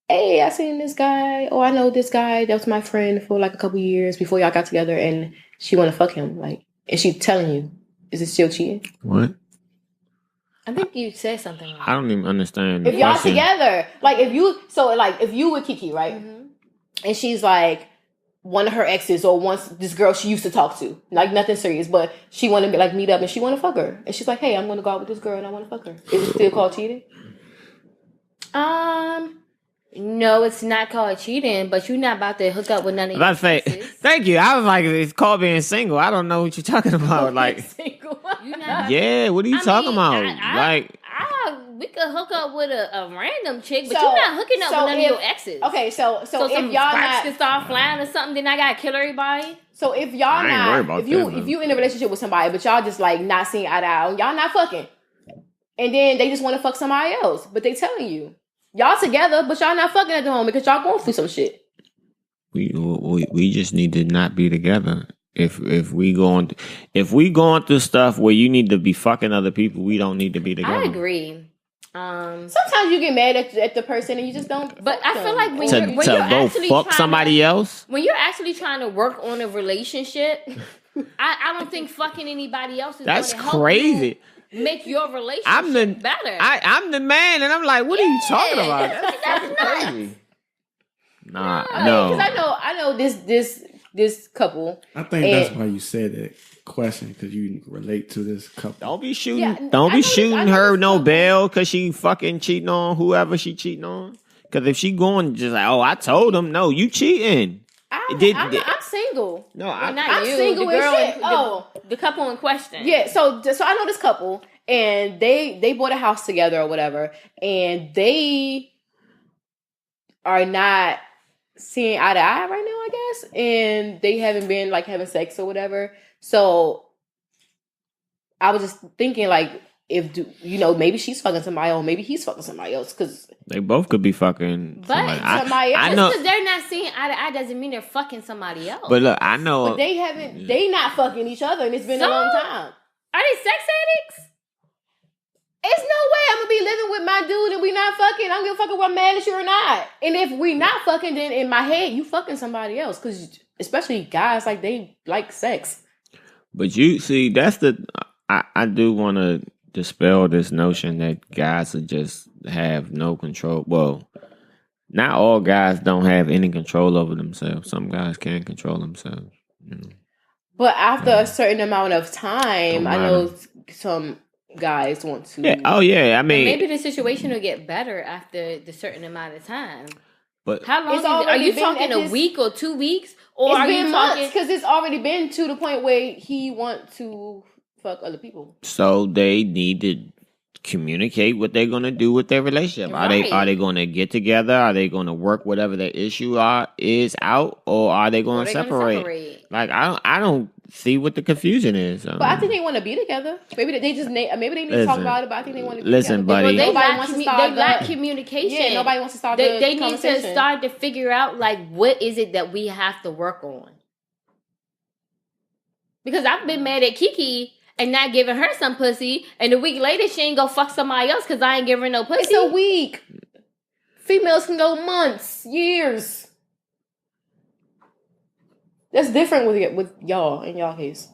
Speaker 1: hey, I seen this guy, or I know this guy, that was my friend for like a couple years before y'all got together, and she wanna fuck him, like, and she telling you, is it still cheating?
Speaker 4: What?
Speaker 2: I think you said something like
Speaker 4: I don't even understand.
Speaker 1: If y'all together, like if you with Kiki, right? Mm-hmm. And she's like one of her exes or this girl she used to talk to, like nothing serious, but she want to like meet up and she want to fuck her, and she's like, hey, I'm going to go out with this girl and I want to fuck her. Is it still called cheating?
Speaker 2: No, it's not called cheating, but you're not about to hook up with none of your exes.
Speaker 4: Thank you. I was like, it's called being single. I don't know what you're talking about. Like,
Speaker 2: single.
Speaker 4: Yeah, what are you talking about?
Speaker 2: We could hook up with a random chick, but you're not hooking up with none of your exes.
Speaker 1: Okay, so if y'all
Speaker 2: not can start flying or something, then I gotta kill everybody.
Speaker 1: So if y'all not, if you in a relationship with somebody, but y'all just like not seeing eye to eye, y'all not fucking, and then they just want to fuck somebody else, but they telling you y'all together, but y'all not fucking at the moment because y'all going through some shit.
Speaker 4: We just need to not be together. If we going through stuff where you need to be fucking other people, we don't need to be together.
Speaker 2: I agree.
Speaker 1: Sometimes you get mad at the person and you just don't.
Speaker 2: But I feel like when you're
Speaker 4: go
Speaker 2: actually
Speaker 4: fuck somebody else,
Speaker 2: when you're actually trying to work on a relationship, I don't think fucking anybody else is.
Speaker 4: That's crazy.
Speaker 2: make your relationship better.
Speaker 4: I'm the man, and I'm like, what are you talking about? That's fucking crazy. Nah, no.
Speaker 1: Because I know this couple.
Speaker 3: I think that's why you said that question, because you relate to this couple.
Speaker 4: Don't be shooting her no bail because she fucking cheating on whoever she cheating on. Because if she going just like, oh, I told him, no, you cheating.
Speaker 1: I'm single.
Speaker 4: No,
Speaker 2: Well, not
Speaker 1: I'm
Speaker 2: you.
Speaker 1: single
Speaker 2: The girl,
Speaker 1: as shit.
Speaker 2: the couple in question.
Speaker 1: Yeah, so I know this couple, and they bought a house together or whatever, and they are not seeing eye to eye right now, I guess, and they haven't been like having sex or whatever. So I was just thinking, like, maybe she's fucking somebody else, maybe he's fucking somebody else, because
Speaker 4: they both could be fucking.
Speaker 2: But
Speaker 1: somebody else.
Speaker 4: I know,
Speaker 2: just because they're not seeing eye to eye doesn't mean they're fucking somebody else.
Speaker 4: But look, I know.
Speaker 1: But they haven't. They not fucking each other, and it's been a long time.
Speaker 2: Are they sex addicts?
Speaker 1: It's no way I'm gonna be living with my dude and we not fucking. I don't give a fuck if I'm mad at you or not. And if we not fucking, then in my head you fucking somebody else. Because especially guys, like, they like sex.
Speaker 4: But you see, that's I do want to dispel this notion that guys will just have no control. Well, not all guys don't have any control over themselves. Some guys can control themselves. You know?
Speaker 1: But after a certain amount of time, I know some guys want to.
Speaker 4: Yeah. Oh yeah. I mean,
Speaker 2: maybe the situation will get better after the certain amount of time.
Speaker 4: But
Speaker 2: how long? Are you talking a week or 2 weeks, or
Speaker 1: it's
Speaker 2: are
Speaker 1: been
Speaker 2: you
Speaker 1: months?
Speaker 2: talking?
Speaker 1: Because it's already been to the point where he want to fuck other people.
Speaker 4: So they need to communicate what they're going to do with their relationship.
Speaker 2: Right.
Speaker 4: Are they going to get together? Are they going to work whatever their issue is out, or are they going to separate? Like, I don't see what the confusion is.
Speaker 1: But I think they want to be together. Maybe they just maybe they need to talk about it. But I think they want to be
Speaker 4: together.
Speaker 1: Buddy.
Speaker 2: They lack communication.
Speaker 1: Yeah, nobody wants to start.
Speaker 2: They need to start to figure out, like, what is it that we have to work on. Because I've been mad at Kiki and not giving her some pussy, and a week later she ain't go fuck somebody else because I ain't giving her no pussy.
Speaker 1: It's a week. Females can go months, years. That's different with y'all, in y'all case.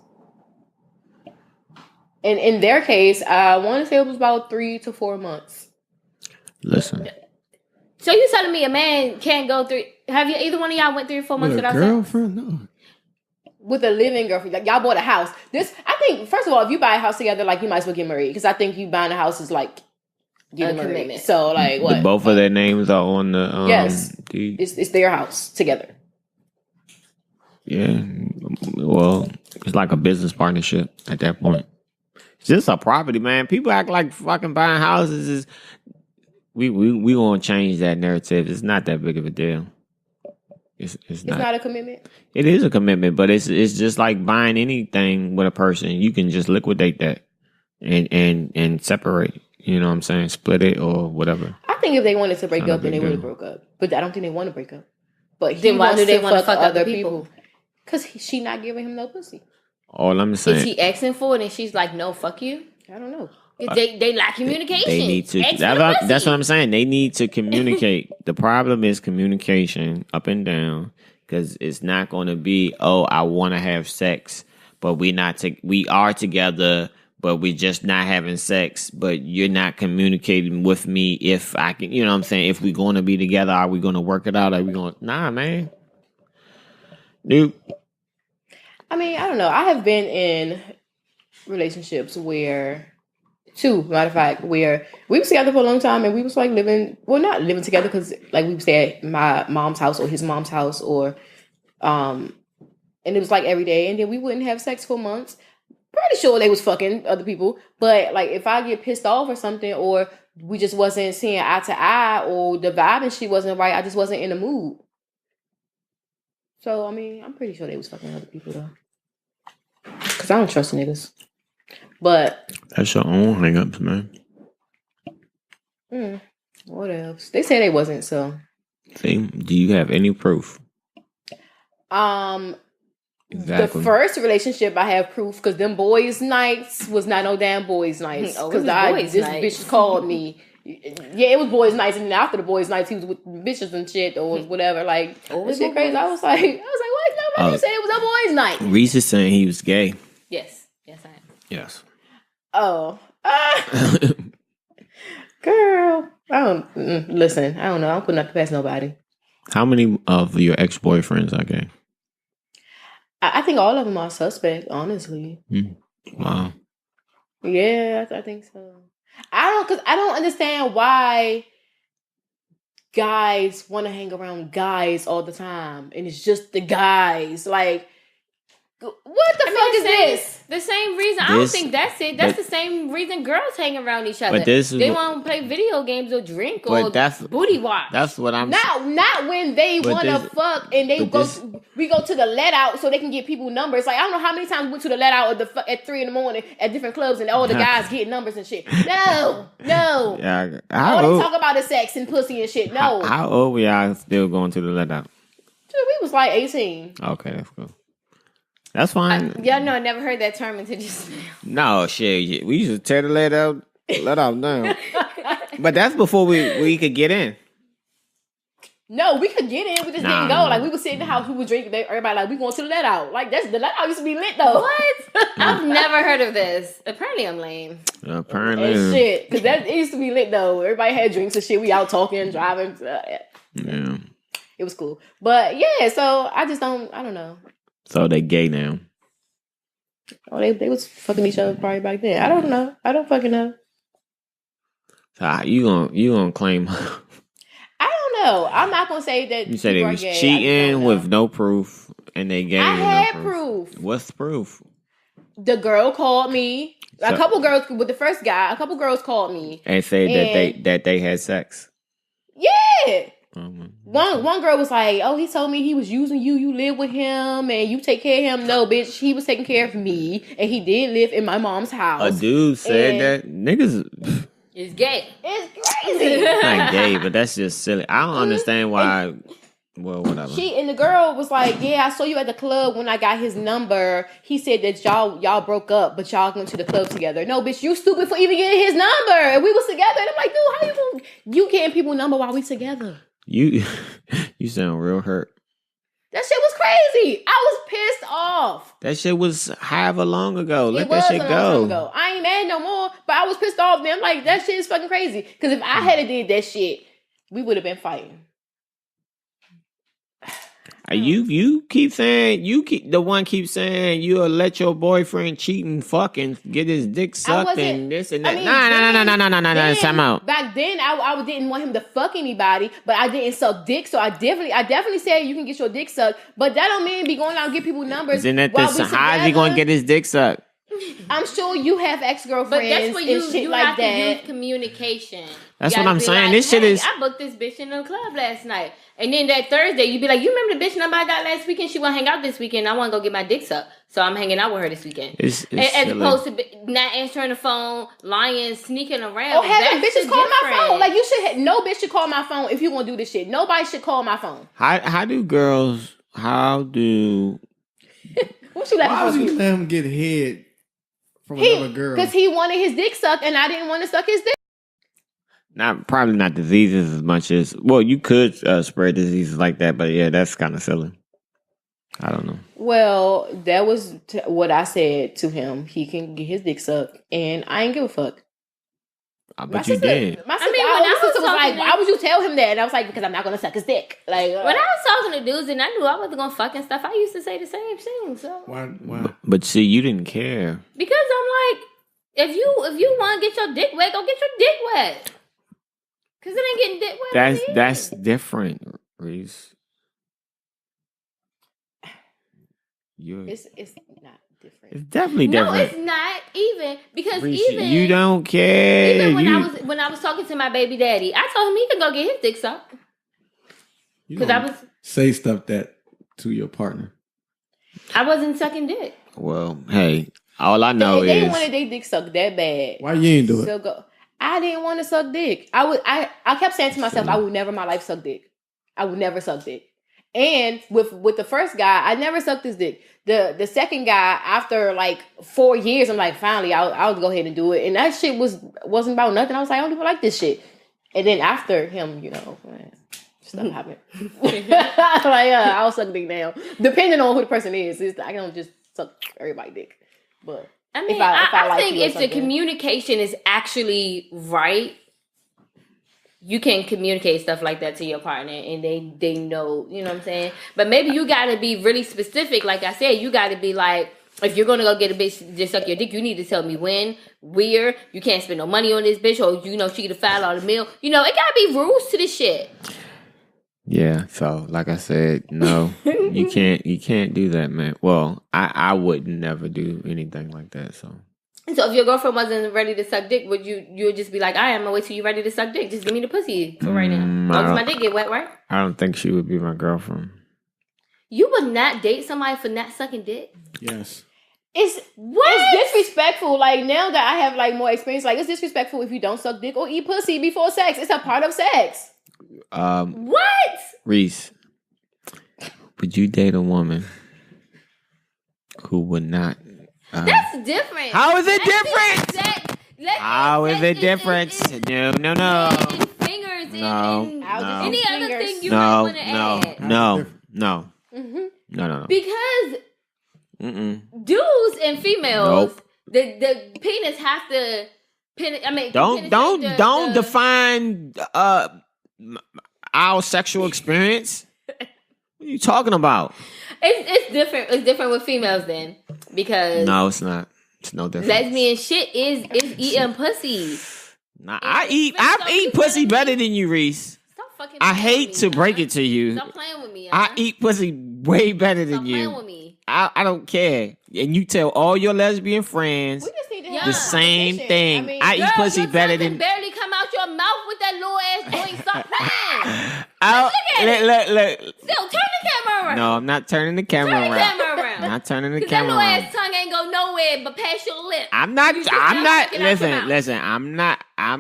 Speaker 1: And in their case, I want to say it was about 3 to 4 months.
Speaker 4: Listen.
Speaker 2: So you telling me a man can't go through? Have you either one of y'all went 3 or 4 months without
Speaker 3: girlfriend? No.
Speaker 1: With a living girlfriend, like, y'all bought a house. I think, first of all, if you buy a house together, like, you might as well get married, because I think you buying a house is like getting married. Commitment. So, like, what?
Speaker 4: Both of their names are on the
Speaker 1: yes, it's their house together.
Speaker 4: Yeah, well, it's like a business partnership at that point. It's just a property, man. People act like fucking buying houses is. We want to change that narrative. It's not that big of a deal. It's
Speaker 1: not a commitment.
Speaker 4: It is a commitment, but it's just like buying anything with a person. You can just liquidate that and separate. You know what I'm saying? Split it or whatever.
Speaker 1: I think if they wanted to break up, then they would have broke up. But I don't think they want to break up. But then why do they want to fuck other people? Because she not giving him no pussy.
Speaker 4: All I'm saying.
Speaker 2: Is he asking for it and she's like, no, fuck you?
Speaker 1: I don't know.
Speaker 2: They lack communication.
Speaker 4: They need to. That's what I'm saying. They need to communicate. The problem is communication up and down, because it's not going to be, oh, I want to have sex, but we are together, but we're just not having sex. But you're not communicating with me if I can. You know what I'm saying? If we're going to be together, are we going to work it out? Are we going? Nah, man. Dude.
Speaker 1: I mean, I don't know. I have been in relationships where. 2, matter of fact, where we was together for a long time and we was like not living together, because like we would stay at my mom's house or his mom's house, or and it was like every day, and then we wouldn't have sex for months. Pretty sure they was fucking other people, but like if I get pissed off or something, or we just wasn't seeing eye to eye, or the vibe and she wasn't right, I just wasn't in the mood. So I mean, I'm pretty sure they was fucking other people though, because I don't trust niggas. But
Speaker 4: that's your own hang-ups, man.
Speaker 1: What else? They say they wasn't, so.
Speaker 4: See, do you have any proof?
Speaker 1: Exactly. The first relationship I have proof, because them boys' nights was not no damn boys' nights. Because this bitch called me. Yeah, it was boys' nights, and then after the boys' nights, he was with bitches and shit or whatever. Like, this shit crazy. I was like, what? Nobody said it was a boys' night.
Speaker 4: Reese is saying he was gay.
Speaker 2: Yes, I am.
Speaker 4: Yes.
Speaker 1: Oh, Girl, I don't listen. I don't know. I don't put nothing past nobody.
Speaker 4: How many of your ex-boyfriends are gay?
Speaker 1: I think all of them are suspect. Honestly,
Speaker 4: Wow.
Speaker 1: yeah, I think so. Because I don't understand why guys want to hang around guys all the time, and it's just the guys. Like, what the fuck is this?
Speaker 2: The same reason. I don't think that's it. That's the same reason girls hang around each other.
Speaker 4: But they
Speaker 2: want to play video games or drink
Speaker 4: but
Speaker 2: or
Speaker 4: that's,
Speaker 2: booty watch.
Speaker 4: That's what I'm
Speaker 1: not when they want to fuck and they go. We go to the let out so they can get people numbers. Like, I don't know how many times we went to the let out at 3 a.m. at different clubs and all the guys getting numbers and shit. No.
Speaker 4: Yeah,
Speaker 1: all they talk about is sex and pussy and shit. No.
Speaker 4: How old were y'all still going to the let out?
Speaker 1: We was like 18.
Speaker 4: Okay, that's cool. That's fine.
Speaker 2: Y'all know I never heard that term until just
Speaker 4: now. No, shit. We used to tear the let out down. But that's before we could get in.
Speaker 1: No, we could get in. We just didn't go. Like, we would sit in the house, we would drink. Everybody like, we going to the let out. Like, the let out used to be lit though.
Speaker 2: What? I've never heard of this. Apparently, I'm lame.
Speaker 4: Apparently,
Speaker 1: and shit. Because it used to be lit though. Everybody had drinks and shit. We out talking, driving.
Speaker 4: Yeah,
Speaker 1: it was cool. But yeah, so I don't know.
Speaker 4: So they gay now.
Speaker 1: Oh, they was fucking each other probably back then. I don't know. I don't fucking know.
Speaker 4: So you gonna claim?
Speaker 1: I don't know. I'm not gonna say that.
Speaker 4: You said they was cheating with no proof, and they gay.
Speaker 1: I had proof.
Speaker 4: What's the proof?
Speaker 1: The girl called me. A couple girls with the first guy. A couple girls called me
Speaker 4: and said that they had sex.
Speaker 1: Yeah. One girl was like, "Oh, he told me he was using you. You live with him and you take care of him." No, bitch, he was taking care of me, and he did live in my mom's house.
Speaker 4: A dude said that. Niggas,
Speaker 2: it's gay.
Speaker 1: It's crazy.
Speaker 4: Not gay, but that's just silly. I don't understand why. Well, whatever.
Speaker 1: And the girl was like, "Yeah, I saw you at the club when I got his number. He said that y'all broke up, but y'all went to the club together." No, bitch, you stupid for even getting his number. And we was together. And I'm like, dude, how you getting people number while we together?
Speaker 4: You sound real hurt.
Speaker 1: That shit was crazy. I was pissed off.
Speaker 4: That shit was however long ago. Let that shit
Speaker 1: go.
Speaker 4: Long
Speaker 1: time ago. I ain't mad no more, but I was pissed off. Man, I'm like, that shit is fucking crazy. Because if I had did that shit, we would have been fighting.
Speaker 4: You keep saying keep saying you'll let your boyfriend cheat and fuck and get his dick sucked and this and that. No. Time out.
Speaker 1: Back then, I didn't want him to fuck anybody, but I didn't suck dick, so I definitely said you can get your dick sucked, but that don't mean be going out and get people numbers.
Speaker 4: How is he gonna get his dick sucked?
Speaker 1: I'm sure you have ex-girlfriends, but that's what
Speaker 2: you
Speaker 1: like
Speaker 2: have
Speaker 1: that.
Speaker 2: to use communication.
Speaker 4: That's what I'm saying. Like, this shit is.
Speaker 2: I booked this bitch in the club last night, and then that Thursday you be like, "You remember the bitch number I got last weekend? She want to hang out this weekend. I want to go get my dick sucked, so I'm hanging out with her this weekend."
Speaker 4: It's
Speaker 2: as opposed to not answering the phone, lying, sneaking around.
Speaker 1: Or having bitches call my phone. Like you should. No bitch should call my phone if you want to do this shit. Nobody should call my phone.
Speaker 4: How do girls? How do?
Speaker 1: What you
Speaker 3: Why would you let him get head? From another girl.
Speaker 1: Because he wanted his dick sucked and I didn't want to suck his dick.
Speaker 4: Probably not diseases as much as, well, you could spread diseases like that, but yeah, that's kind of silly. I don't know.
Speaker 1: Well, that was what I said to him. He can get his dick sucked and I ain't give a fuck.
Speaker 4: But you did.
Speaker 1: My sister was like, why would you tell him that? And I was like, because I'm not going to suck his dick. Like
Speaker 2: when I was talking to dudes and I knew I wasn't going to fuck and stuff, I used to say the same thing. So
Speaker 3: why?
Speaker 4: But see, you didn't care.
Speaker 2: Because I'm like, if you want to get your dick wet, go get your dick wet. Because it ain't getting dick wet.
Speaker 4: That's different, Reese.
Speaker 1: It's not different.
Speaker 4: It's definitely different.
Speaker 2: No, it's not even because
Speaker 4: Reese, you don't care.
Speaker 2: Even when I was talking to my baby daddy, I told him he could go get his dick sucked. Because I was
Speaker 3: say stuff that to your partner.
Speaker 2: I wasn't sucking dick.
Speaker 4: Well, hey, all I know is
Speaker 1: they wanted their dick sucked that bad.
Speaker 3: Why you ain't do it?
Speaker 1: So I didn't want to suck dick. I kept saying to myself, I would never in my life suck dick. I would never suck dick. And with the first guy, I never sucked his dick. The second guy, after like 4 years, I'm like, finally, I'll go ahead and do it. And that shit wasn't about nothing. I was like, I don't even like this shit. And then after him, stuff happened. I'll suck dick now. Depending on who the person is. I don't just suck everybody's dick. But
Speaker 2: I mean,
Speaker 1: if I like
Speaker 2: think
Speaker 1: you or
Speaker 2: if the
Speaker 1: something.
Speaker 2: communication is actually right, you can communicate stuff like that to your partner, and they know, you know what I'm saying. But maybe you got to be really specific. Like I said, you got to be like, if you're gonna go get a bitch to just suck your dick, you need to tell me when, where. You can't spend no money on this bitch, or you know she could file all the meal. You know, it gotta be rules to this shit.
Speaker 4: Yeah, so like I said, no, you can't do that, man. Well, I would never do anything like that. So
Speaker 2: if your girlfriend wasn't ready to suck dick, would you would just be like, I'm gonna wait till you're ready to suck dick. Just give me the pussy for right now. As long as my dick get wet, right?
Speaker 4: I don't think she would be my girlfriend.
Speaker 2: You would not date somebody for not sucking dick?
Speaker 3: Yes.
Speaker 1: It's disrespectful. Like now that I have like more experience, like it's disrespectful if you don't suck dick or eat pussy before sex. It's a part of sex.
Speaker 2: What?
Speaker 4: Reese, would you date a woman who would not?
Speaker 2: That's different.
Speaker 4: How is it different? How is it different? No.
Speaker 2: Fingers
Speaker 4: No.
Speaker 2: and any other thing you might
Speaker 4: No.
Speaker 2: want to add.
Speaker 4: No.
Speaker 1: Mm-hmm.
Speaker 4: No.
Speaker 2: Because dudes and females, the penis has to.
Speaker 4: Don't define our sexual experience. What are you talking about?
Speaker 2: It's different. It's different with females then, because
Speaker 4: No, it's not. It's no different.
Speaker 2: lesbian shit is eating pussy.
Speaker 4: Nah, I eat pussy better than you, Reese.
Speaker 2: Stop fucking.
Speaker 4: I hate to break it to you.
Speaker 2: Stop playing with me.
Speaker 4: I eat pussy way better than
Speaker 2: Stop
Speaker 4: you.
Speaker 2: playing with me.
Speaker 4: I don't care. And you tell all your lesbian friends
Speaker 1: We just need to
Speaker 2: Yeah.
Speaker 1: have
Speaker 4: the
Speaker 1: a
Speaker 4: same
Speaker 1: conversation.
Speaker 4: thing.
Speaker 1: I mean,
Speaker 4: I eat
Speaker 2: Girl,
Speaker 4: pussy
Speaker 2: your
Speaker 4: better
Speaker 2: tongue can
Speaker 4: than.
Speaker 2: barely come out your mouth with that little ass joint. Stop playing.
Speaker 4: Look.
Speaker 2: Still, turn the camera around.
Speaker 4: No, I'm not turning the camera
Speaker 2: Turn the
Speaker 4: around.
Speaker 2: camera around.
Speaker 4: I'm not turning the
Speaker 2: Because that
Speaker 4: camera
Speaker 2: little
Speaker 4: around.
Speaker 2: ass tongue ain't go nowhere but past your lip.
Speaker 4: I'm not.
Speaker 2: You just not sticking out your mouth.
Speaker 4: Listen. I'm not. I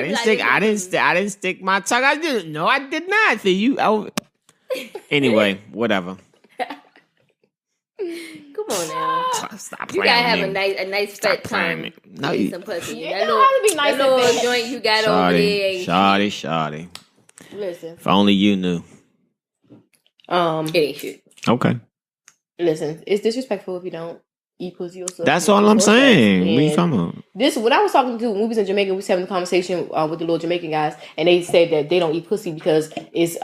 Speaker 4: didn't
Speaker 2: like
Speaker 4: stick.
Speaker 2: it.
Speaker 4: I didn't stick my tongue. I didn't. No, I did not. See you. Anyway, whatever.
Speaker 2: Come on now.
Speaker 4: Stop
Speaker 2: You
Speaker 4: playing
Speaker 2: gotta
Speaker 4: with
Speaker 2: have
Speaker 4: me.
Speaker 2: a nice
Speaker 4: Stop
Speaker 2: fat
Speaker 4: playing
Speaker 2: tongue.
Speaker 4: with me. No,
Speaker 2: Eat
Speaker 4: you.
Speaker 2: some pussy.
Speaker 1: Yeah,
Speaker 2: That
Speaker 1: it don't have to be nice
Speaker 2: little
Speaker 1: and fat.
Speaker 2: joint you got over there.
Speaker 4: Shawty.
Speaker 1: Listen.
Speaker 4: If only you knew.
Speaker 2: It ain't shit.
Speaker 4: Okay.
Speaker 1: Listen. It's disrespectful if you don't eat pussy or suck.
Speaker 4: That's all I'm
Speaker 1: before sex.
Speaker 4: saying. What are you
Speaker 1: And
Speaker 4: talking about?
Speaker 1: This when I was talking to when we was in Jamaica, we was having a conversation with the little Jamaican guys, and they said that they don't eat pussy because it's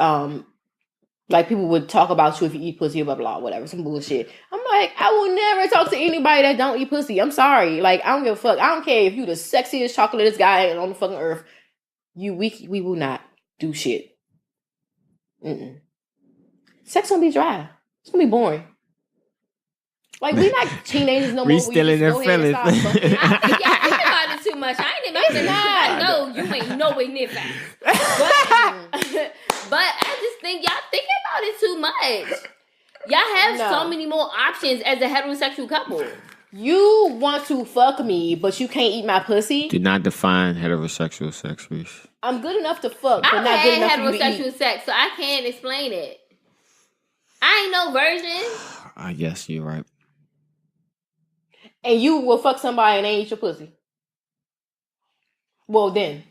Speaker 1: like people would talk about you if you eat pussy, blah blah, whatever, some bullshit. I'm like, I will never talk to anybody that don't eat pussy. I'm sorry, like I don't give a fuck. I don't care if you the sexiest chocolatest guy on the fucking earth. We will not do shit. Mm-mm. Sex gonna be dry. It's gonna be boring. Like we not teenagers no more.
Speaker 4: We still in their feelings.
Speaker 2: I think y'all think about it too much. I ain't even I know you ain't nowhere near fast. But I just think y'all thinking about it too much. Y'all have so many more options as a heterosexual couple.
Speaker 1: You want to fuck me, but you can't eat my pussy?
Speaker 4: Do not define heterosexual sex, Reese.
Speaker 1: I'm good enough to fuck, but
Speaker 2: I've
Speaker 1: not good enough
Speaker 2: had
Speaker 1: for you to
Speaker 2: heterosexual
Speaker 1: eat.
Speaker 2: sex, so I can't explain it. I ain't no virgin.
Speaker 4: Yes, you're right.
Speaker 1: And you will fuck somebody and they eat your pussy. Well, then.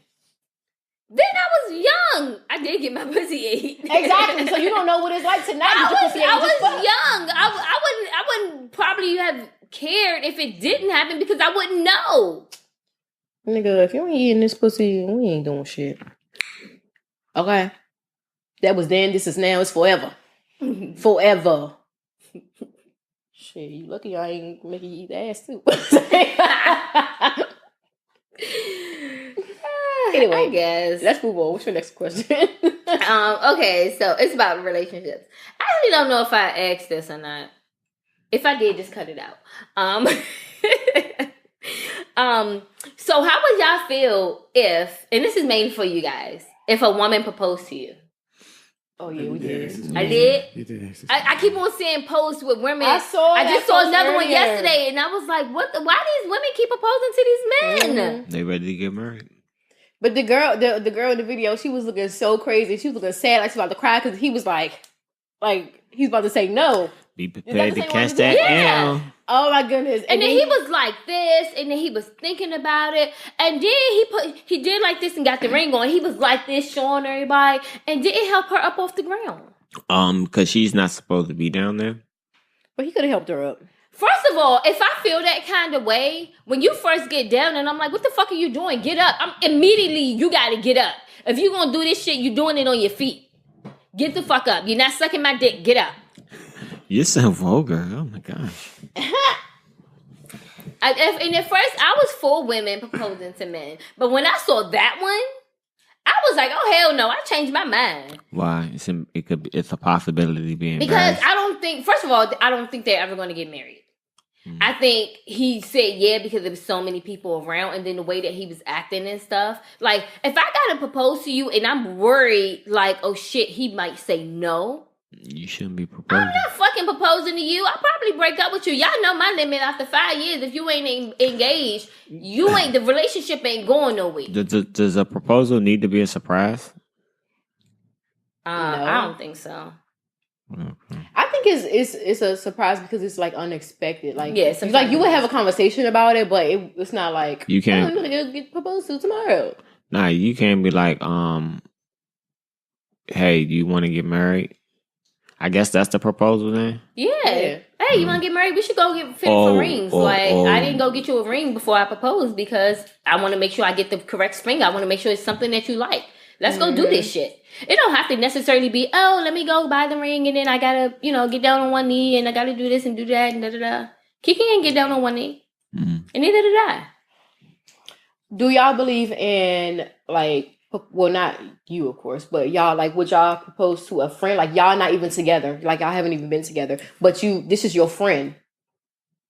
Speaker 2: Then I was young. I did get my pussy ate.
Speaker 1: Exactly. So you don't know what it's like to not get your pussy ate.
Speaker 2: I
Speaker 1: Just
Speaker 2: was
Speaker 1: fuck.
Speaker 2: young. I wouldn't probably have cared if it didn't happen because I wouldn't know.
Speaker 1: Nigga, if you ain't eating this pussy, we ain't doing shit. Okay? That was then, this is now, it's forever. Forever. Shit, you lucky I ain't making you eat ass too. Anyway,
Speaker 2: I guess.
Speaker 1: let's move on. What's your next question?
Speaker 2: Okay, so it's about relationships. I really don't know if I asked this or not. If I did, just cut it out. So how would y'all feel if, and this is mainly for you guys, if a woman proposed to you?
Speaker 1: Oh yeah, we did.
Speaker 2: I did.
Speaker 3: You did ask this.
Speaker 2: I keep on seeing posts with women.
Speaker 1: I saw
Speaker 2: I
Speaker 1: that
Speaker 2: just saw
Speaker 1: post
Speaker 2: another one
Speaker 1: earlier.
Speaker 2: yesterday, and I was like, "What? Why these women keep proposing to these men?"
Speaker 1: Mhm.
Speaker 4: They ready to get married.
Speaker 1: But the girl in the video, she was looking so crazy. She was looking sad, like she was about to cry because he was like he's about to say no.
Speaker 4: Be prepared
Speaker 1: the
Speaker 4: to
Speaker 1: same
Speaker 4: catch
Speaker 1: one?
Speaker 4: that
Speaker 2: Yeah.
Speaker 4: L.
Speaker 1: Oh my goodness!
Speaker 2: And then he was like this, and then he was thinking about it, and then he did like this and got the ring on. He was like this, showing everybody, and didn't help her up off the ground.
Speaker 4: Because she's not supposed to be down there.
Speaker 1: but he could have helped her up.
Speaker 2: First of all, if I feel that kind of way, when you first get down and I'm like, what the fuck are you doing? Get up. Immediately, you got to get up. If you going to do this shit, you doing it on your feet. Get the fuck up. You're not sucking my dick. Get up.
Speaker 4: You sound vulgar. Oh, my gosh.
Speaker 2: And at first, I was for women proposing to men. But when I saw that one, I was like, oh, hell no. I changed my mind.
Speaker 4: Why? It's a possibility of being
Speaker 2: because
Speaker 4: married.
Speaker 2: I don't think, first of all, I don't think they're ever going to get married. I think he said yeah because there was so many people around, and then the way that he was acting and stuff. Like, if I gotta propose to you and I'm worried, like, oh shit, he might say no.
Speaker 4: You shouldn't be proposing.
Speaker 2: I'm not fucking proposing to you. I'll probably break up with you. Y'all know my limit after 5 years. If you ain't engaged, the relationship ain't going nowhere.
Speaker 4: Does a proposal need to be a surprise?
Speaker 2: No. I don't think so.
Speaker 4: Okay.
Speaker 1: I think it's a surprise because it's like unexpected. Like,
Speaker 2: yeah,
Speaker 1: it's like you would have a conversation about it, but it's not like
Speaker 4: you can't.
Speaker 1: Oh, you're gonna get proposed to tomorrow.
Speaker 4: Nah, you can't be like, hey, do you want to get married? I guess that's the proposal then.
Speaker 2: Yeah. Hey, you want to get married? We should go get fitted for rings. I didn't go get you a ring before I proposed because I want to make sure I get the correct ring. I want to make sure it's something that you like. Let's go do this shit. It don't have to necessarily be, oh, let me go buy the ring and then I gotta, get down on one knee and I gotta do this and do that and da-da-da. Kiki ain't get down on one knee. And neither did I.
Speaker 1: Do y'all believe in, like, well, not you, of course, but y'all, like, would y'all propose to a friend? Like, y'all not even together. Like, y'all haven't even been together. But this is your friend.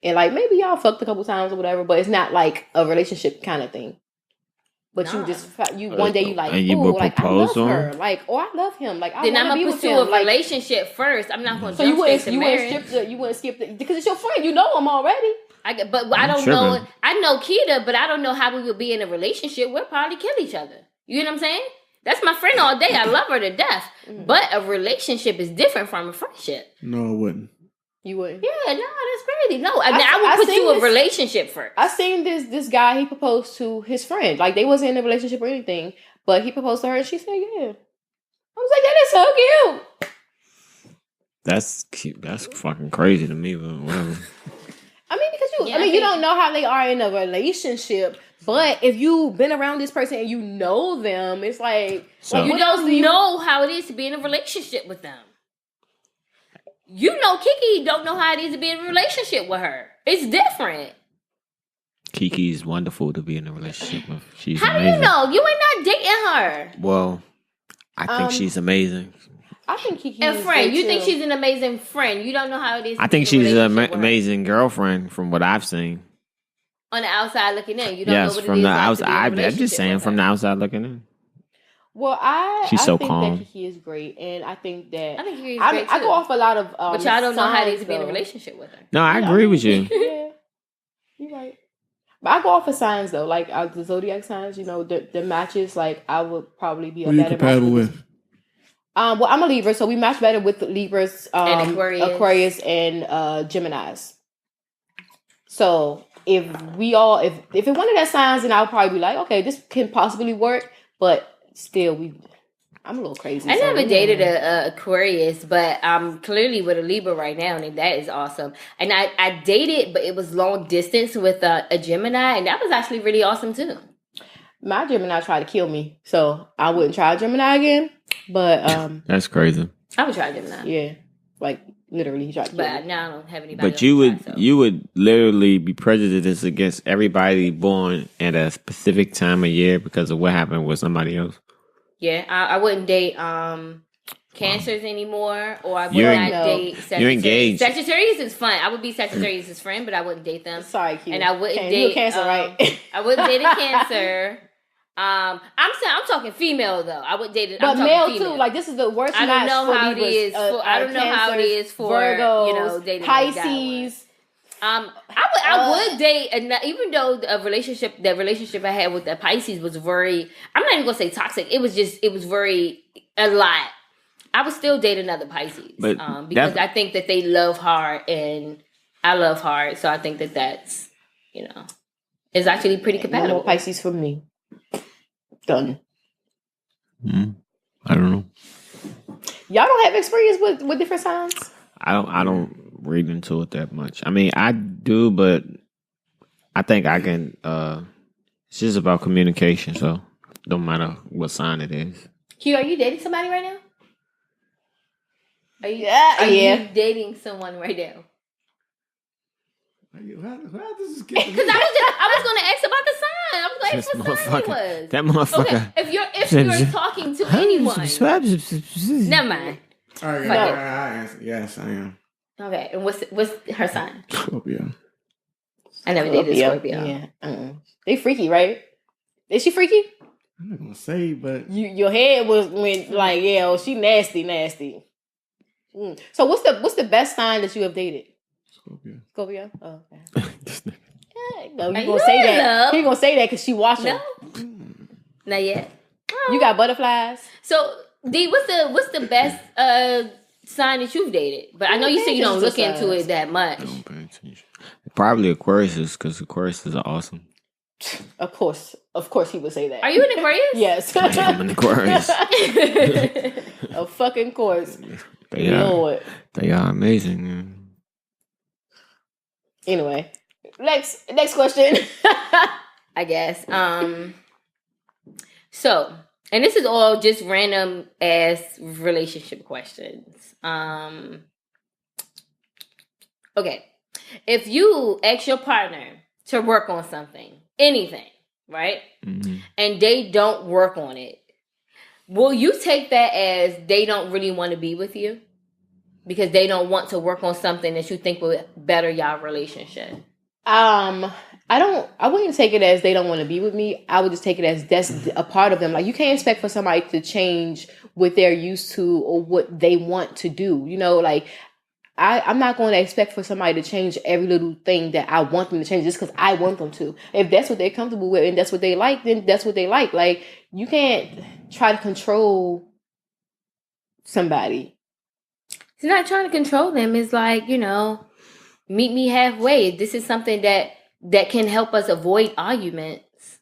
Speaker 1: And, like, maybe y'all fucked a couple times or whatever, but it's not, like, a relationship kind of thing. But you just one day you like, oh, like I love her, like, or I love him, like I
Speaker 2: then I'm gonna pursue a relationship first. I'm not gonna. So you wouldn't
Speaker 1: skip the because it's your friend. You know him already.
Speaker 2: I don't know. I know Keita, but I don't know how we would be in a relationship. We'll probably kill each other. You know what I'm saying? That's my friend all day. I love her to death. But a relationship is different from a friendship.
Speaker 3: No, it wouldn't.
Speaker 1: You wouldn't?
Speaker 2: Yeah, no, that's crazy. No, I would pursue a relationship first.
Speaker 1: I seen this guy, he proposed to his friend. Like, they wasn't in a relationship or anything, but he proposed to her and she said, yeah. I was like, that is so cute.
Speaker 4: That's cute. That's fucking crazy to me, but whatever.
Speaker 1: I mean, because you don't know how they are in a relationship, but if you've been around this person and you know them, it's like,
Speaker 2: so, you don't know how it is to be in a relationship with them. You know, Kiki don't know how it is to be in a relationship with her. It's different.
Speaker 4: Kiki's wonderful to be in a relationship with. She's
Speaker 2: how
Speaker 4: amazing.
Speaker 2: Do you know? You ain't not dating her.
Speaker 4: Well, I think she's amazing.
Speaker 1: I think Kiki
Speaker 2: is a friend. You think she's an amazing friend. You don't know how it is.
Speaker 4: I think she's an amazing girlfriend from what I've seen.
Speaker 2: On the outside looking in. You don't know what
Speaker 4: from
Speaker 2: it is
Speaker 4: the
Speaker 2: like
Speaker 4: outside. I'm just saying from the outside looking in.
Speaker 1: Well,
Speaker 4: she's so
Speaker 1: think
Speaker 4: calm.
Speaker 1: That Kiki is great, and I think that
Speaker 2: Kiki is great too.
Speaker 1: I go off a lot of,
Speaker 2: but y'all don't know how it is to be in a relationship with her.
Speaker 4: No, I agree with you.
Speaker 1: Yeah, you're right. But I go off of signs though, like the zodiac signs. The matches. Like I would probably be a better
Speaker 3: compatible with.
Speaker 1: Well, I'm a Libra, so we match better with Libras,
Speaker 2: and
Speaker 1: Aquarius, and Geminis. So if it's one of that signs, then I'll probably be like, okay, this can possibly work, but. Still, I'm a little crazy.
Speaker 2: I never dated a Aquarius, but I'm clearly with a Libra right now, and that is awesome. And I dated, but it was long distance with a Gemini, and that was actually really awesome too.
Speaker 1: My Gemini tried to kill me, so I wouldn't try Gemini again. But
Speaker 4: that's crazy.
Speaker 2: I would try Gemini.
Speaker 1: Yeah, like literally, he tried to kill me.
Speaker 2: But now I don't have anybody.
Speaker 4: But you would literally be prejudiced against everybody born at a specific time of year because of what happened with somebody else.
Speaker 2: Yeah, I wouldn't date Cancers anymore, or I would not date Sagittarius.
Speaker 4: You're engaged.
Speaker 2: Sagittarius is fun. I would be Sagittarius' friend, but I wouldn't date them.
Speaker 1: Sorry, Q.
Speaker 2: And I wouldn't date
Speaker 1: Cancer, right?
Speaker 2: I wouldn't date a Cancer. I'm talking female though. I would date it.
Speaker 1: But male too. Like this is the worst.
Speaker 2: I don't know how it is. I don't know how it is for
Speaker 1: Virgos,
Speaker 2: dating
Speaker 1: Pisces.
Speaker 2: I would date, even though the relationship I had with the Pisces was very, I'm not even gonna say toxic. It was very a lot. I would still date another Pisces, because I think that they love hard and I love hard, so I think that's it's actually pretty compatible.
Speaker 1: No more Pisces for me. Done.
Speaker 4: I don't know.
Speaker 1: Y'all don't have experience with different signs?
Speaker 4: I don't read into it that much. I mean, I do, but I think I can. It's just about communication, so don't matter what sign it is.
Speaker 2: Q, are you dating somebody right now? Are you dating someone right now?
Speaker 3: How does this get?
Speaker 2: Because I was going to ask about the sign. I was going to ask what sign he was.
Speaker 4: That motherfucker.
Speaker 2: Okay, if you're talking to anyone, never mind.
Speaker 3: All right, I answer. Yes, I am.
Speaker 2: Okay, and what's her sign?
Speaker 3: Scorpio.
Speaker 2: I never dated a Scorpio.
Speaker 1: Yeah, they freaky, right? Is she freaky?
Speaker 3: I'm not gonna say, but
Speaker 1: your head went like, yeah, she nasty. So what's the best sign that you have dated? Scorpio. Oh, okay. No, you gonna say that? He gonna say that because she watching.
Speaker 2: No, not yet.
Speaker 1: You got butterflies.
Speaker 2: So D, what's the best sign that you've dated? But I know you said you don't look into it that much.
Speaker 4: I don't pay attention. Probably Aquarius, because Aquarius are awesome.
Speaker 1: Of course, he would say that.
Speaker 2: Are you an Aquarius?
Speaker 1: Yes,
Speaker 4: I'm an Aquarius.
Speaker 1: A fucking course.
Speaker 4: They are amazing. Man.
Speaker 1: Anyway, next question.
Speaker 2: I guess. So, and this is all just random ass relationship questions. Okay, if you ask your partner to work on something, anything, right, and they don't work on it, will you take that as they don't really want to be with you? Because they don't want to work on something that you think will better your relationship.
Speaker 1: I wouldn't take it as they don't want to be with me. I would just take it as that's a part of them. Like, you can't expect for somebody to change what they're used to or what they want to do. You know, like, I'm not going to expect for somebody to change every little thing that I want them to change just because I want them to. If that's what they're comfortable with and that's what they like, then that's what they like. Like, you can't try to control somebody.
Speaker 2: It's not trying to control them. It's like, you know, meet me halfway. This is something that can help us avoid arguments.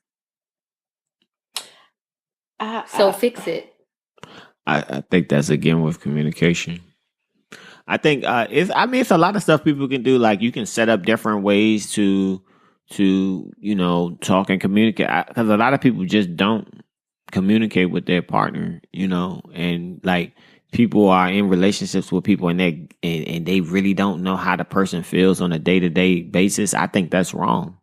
Speaker 2: So fix it.
Speaker 4: I think that's again with communication. I think it's a lot of stuff people can do. Like, you can set up different ways to talk and communicate. Because a lot of people just don't communicate with their partner, and like, people are in relationships with people and they really don't know how the person feels on a day-to-day basis. I think that's wrong.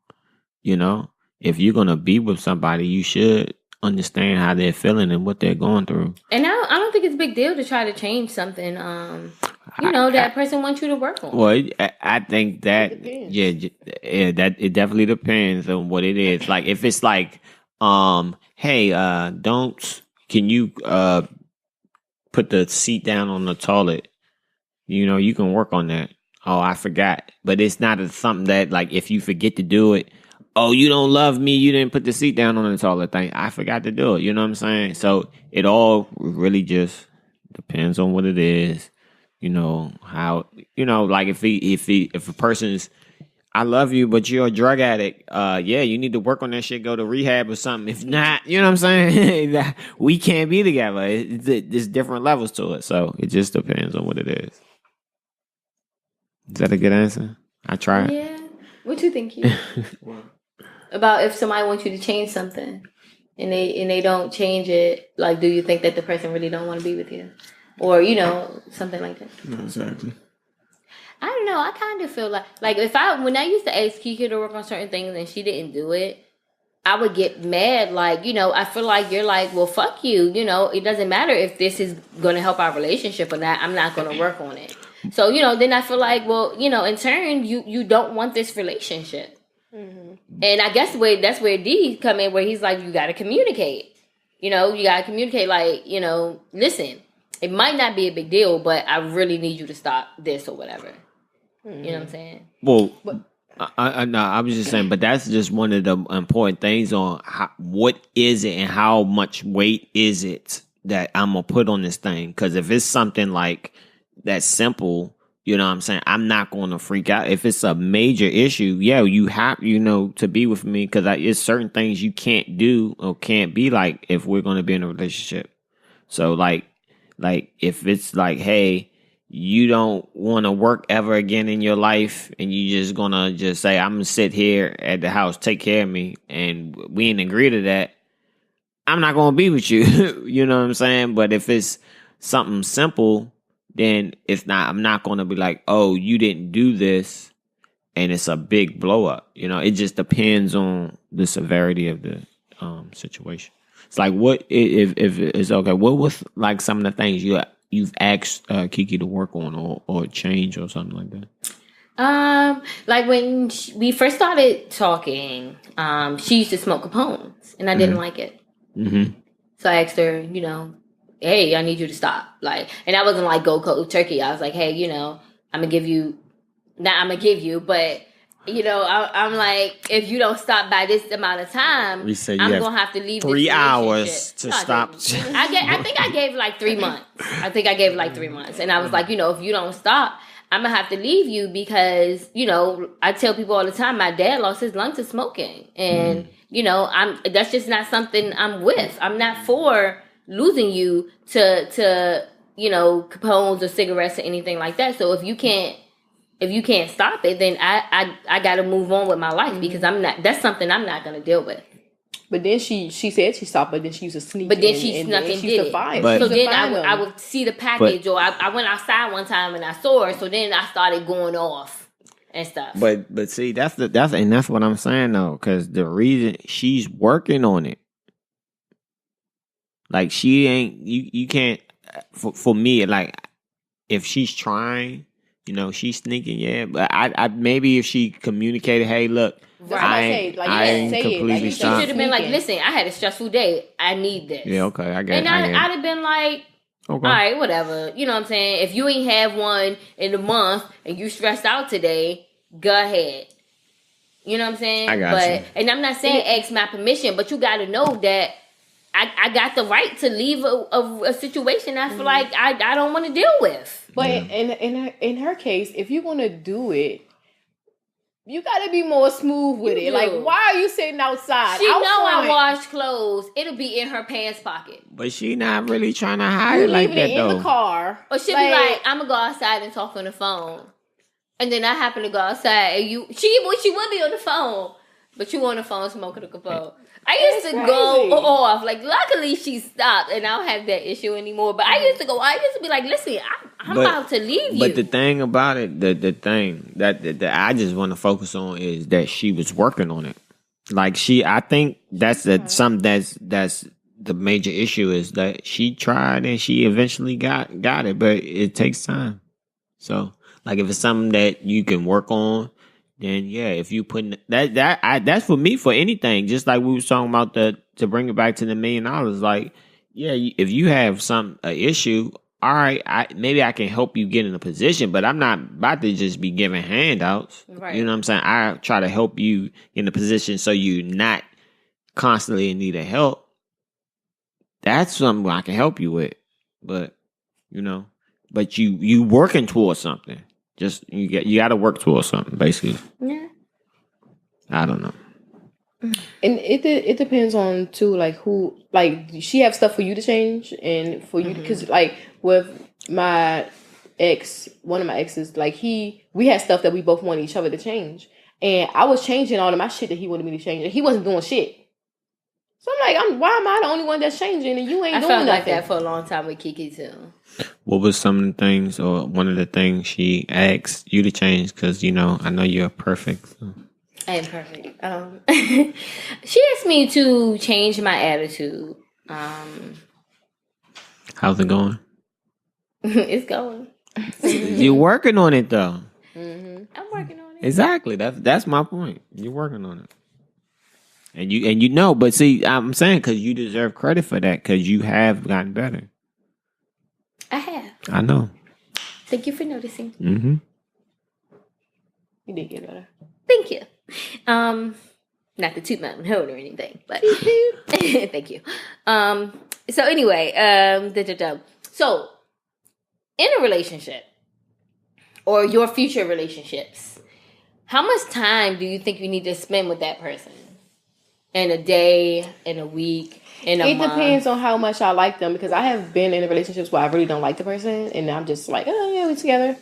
Speaker 4: If you're going to be with somebody, you should understand how they're feeling and what they're going through.
Speaker 2: And I don't think it's a big deal to try to change something, that person wants you to work on.
Speaker 4: Well, I think that, that it definitely depends on what it is. Like, if it's like, hey, can you, put the seat down on the toilet, you can work on that. Oh, I forgot. But it's not something that, like, if you forget to do it, oh, you don't love me, you didn't put the seat down on the toilet thing. I forgot to do it. You know what I'm saying? So it all really just depends on what it is. How, like, if a person's, I love you, but you're a drug addict. You need to work on that shit. Go to rehab or something. If not, you know what I'm saying? We can't be together. There's different levels to it. So it just depends on what it is. Is that a good answer? I tried.
Speaker 2: Yeah. What you think, Hugh? About if somebody wants you to change something and they don't change it, like, do you think that the person really don't want to be with you? Or, something like that?
Speaker 3: Not exactly.
Speaker 2: I don't know. I kind of feel like when I used to ask Kiki to work on certain things and she didn't do it, I would get mad. Like, I feel like you're like, well, fuck you. It doesn't matter if this is going to help our relationship or not. I'm not going to work on it. So, then I feel like, well, in turn, you don't want this relationship. Mm-hmm. And I guess that's where D come in, where he's like, you got to communicate. You got to communicate, like, listen, it might not be a big deal, but I really need you to stop this or whatever. Mm-hmm. You know what I'm saying?
Speaker 4: Well, I was just saying, but that's just one of the important things on what is it and how much weight is it that I'm going to put on this thing. Because if it's something like that's simple, you know what I'm saying, I'm not going to freak out. If it's a major issue, you have, to be with me, because it's certain things you can't do or can't be like if we're going to be in a relationship. So, like if it's like, hey, you don't want to work ever again in your life, and you just gonna just say, I'm gonna sit here at the house, take care of me, and we ain't agree to that, I'm not gonna be with you. You know what I'm saying? But if it's something simple, then it's not. I'm not gonna be like, oh, you didn't do this, and it's a big blow up. You know, it just depends on the severity of the situation. It's like, what if it's okay? What was like some of the things you've asked Kiki to work on or change or something like that?
Speaker 2: Like when we first started talking, she used to smoke Capones, and I didn't like it.
Speaker 4: Mm-hmm.
Speaker 2: So I asked her, hey, I need you to stop. Like, and I wasn't like go cold turkey. I was like, hey, I'm gonna give you, but I'm like, if you don't stop by this amount of time, I'm gonna have to leave
Speaker 4: 3 hours to stop.
Speaker 2: I think I gave like 3 months. And I was like, if you don't stop, I'm gonna have to leave you because, I tell people all the time, my dad lost his lung to smoking, and that's just not something I'm with. I'm not for losing you to Capones or cigarettes or anything like that. So if you can't stop it, then I got to move on with my life because that's something I'm not going to deal with.
Speaker 1: But then she said she stopped, but then she used to sneak.
Speaker 2: But then she snuck and did it. So then I would see the package, or I went outside one time and I saw her. So then I started going off and stuff.
Speaker 4: But see, that's what I'm saying though, because the reason she's working on it, like she ain't you can't for me, like if she's trying, she's sneaking, yeah. But I maybe if she communicated, hey, look, I ain't completely stopped.
Speaker 2: She should have been like, listen, I had a stressful day. I need this.
Speaker 4: Yeah, okay, I get it.
Speaker 2: And I'd have been like, okay, all right, whatever. You know what I'm saying? If you ain't have one in a month and you stressed out today, go ahead. You know what I'm saying?
Speaker 4: I got you.
Speaker 2: And I'm not saying ask my permission, but you got to know that I got the right to leave a situation I feel like I don't want to deal with.
Speaker 1: But in her case, if you're gonna do it, you got to be more smooth with it. Like, why are you sitting outside?
Speaker 2: She know I wash clothes. It'll be in her pants pocket.
Speaker 4: But she not really trying to hide it like that, though. You leaving it
Speaker 1: in the car.
Speaker 2: Or she'll be like, I'm going to go outside and talk on the phone. And then I happen to go outside and she would be on the phone. But you on the phone smoking a Capone. I used to go off. Like, luckily she stopped and I don't have that issue anymore. But I used to be like, listen, I'm about to leave you.
Speaker 4: But the thing about it, the thing that I just want to focus on is that she was working on it. Like I think that's something that's the major issue is that she tried and she eventually got it, but it takes time. So, like if it's something that you can work on, then yeah, if you put that's for me for anything. Just like we was talking about to bring it back to the $1 million. Like, yeah, if you have an issue, all right, maybe I can help you get in a position, but I'm not about to just be giving handouts. Right. You know what I'm saying? I try to help you in a position so you're not constantly in need of help. That's something I can help you with, but but you working towards something. Just you got to work towards something, basically.
Speaker 2: Yeah.
Speaker 4: I don't know.
Speaker 1: And it depends on too, like who, like she have stuff for you to change and for you because like with my ex, one of my exes, like we had stuff that we both wanted each other to change, and I was changing all of my shit that he wanted me to change, and he wasn't doing shit. So I'm like, why am I the only one that's changing and you ain't doing nothing? I felt like
Speaker 2: that for a long time with Kiki too.
Speaker 4: What was some of the things, or one of the things she asked you to change? Because I know you're perfect. So.
Speaker 2: I am perfect. She asked me to change my attitude.
Speaker 4: How's it going?
Speaker 2: It's going.
Speaker 4: You're working on it though.
Speaker 2: Mm-hmm. I'm working on it.
Speaker 4: Exactly. That's my point. You're working on it. And but see, I'm saying because you deserve credit for that because you have gotten better.
Speaker 2: I have.
Speaker 4: I know.
Speaker 2: Thank you for noticing.
Speaker 4: Mm-hmm.
Speaker 1: You did get better.
Speaker 2: Thank you. Not to toot my own horn or anything, but thank you. So anyway, so in a relationship or your future relationships, how much time do you think you need to spend with that person? in a day, in a week, in a month?
Speaker 1: It depends on how much I like them, because I have been in relationships where I really don't like the person, and I'm just like, oh yeah, we're together.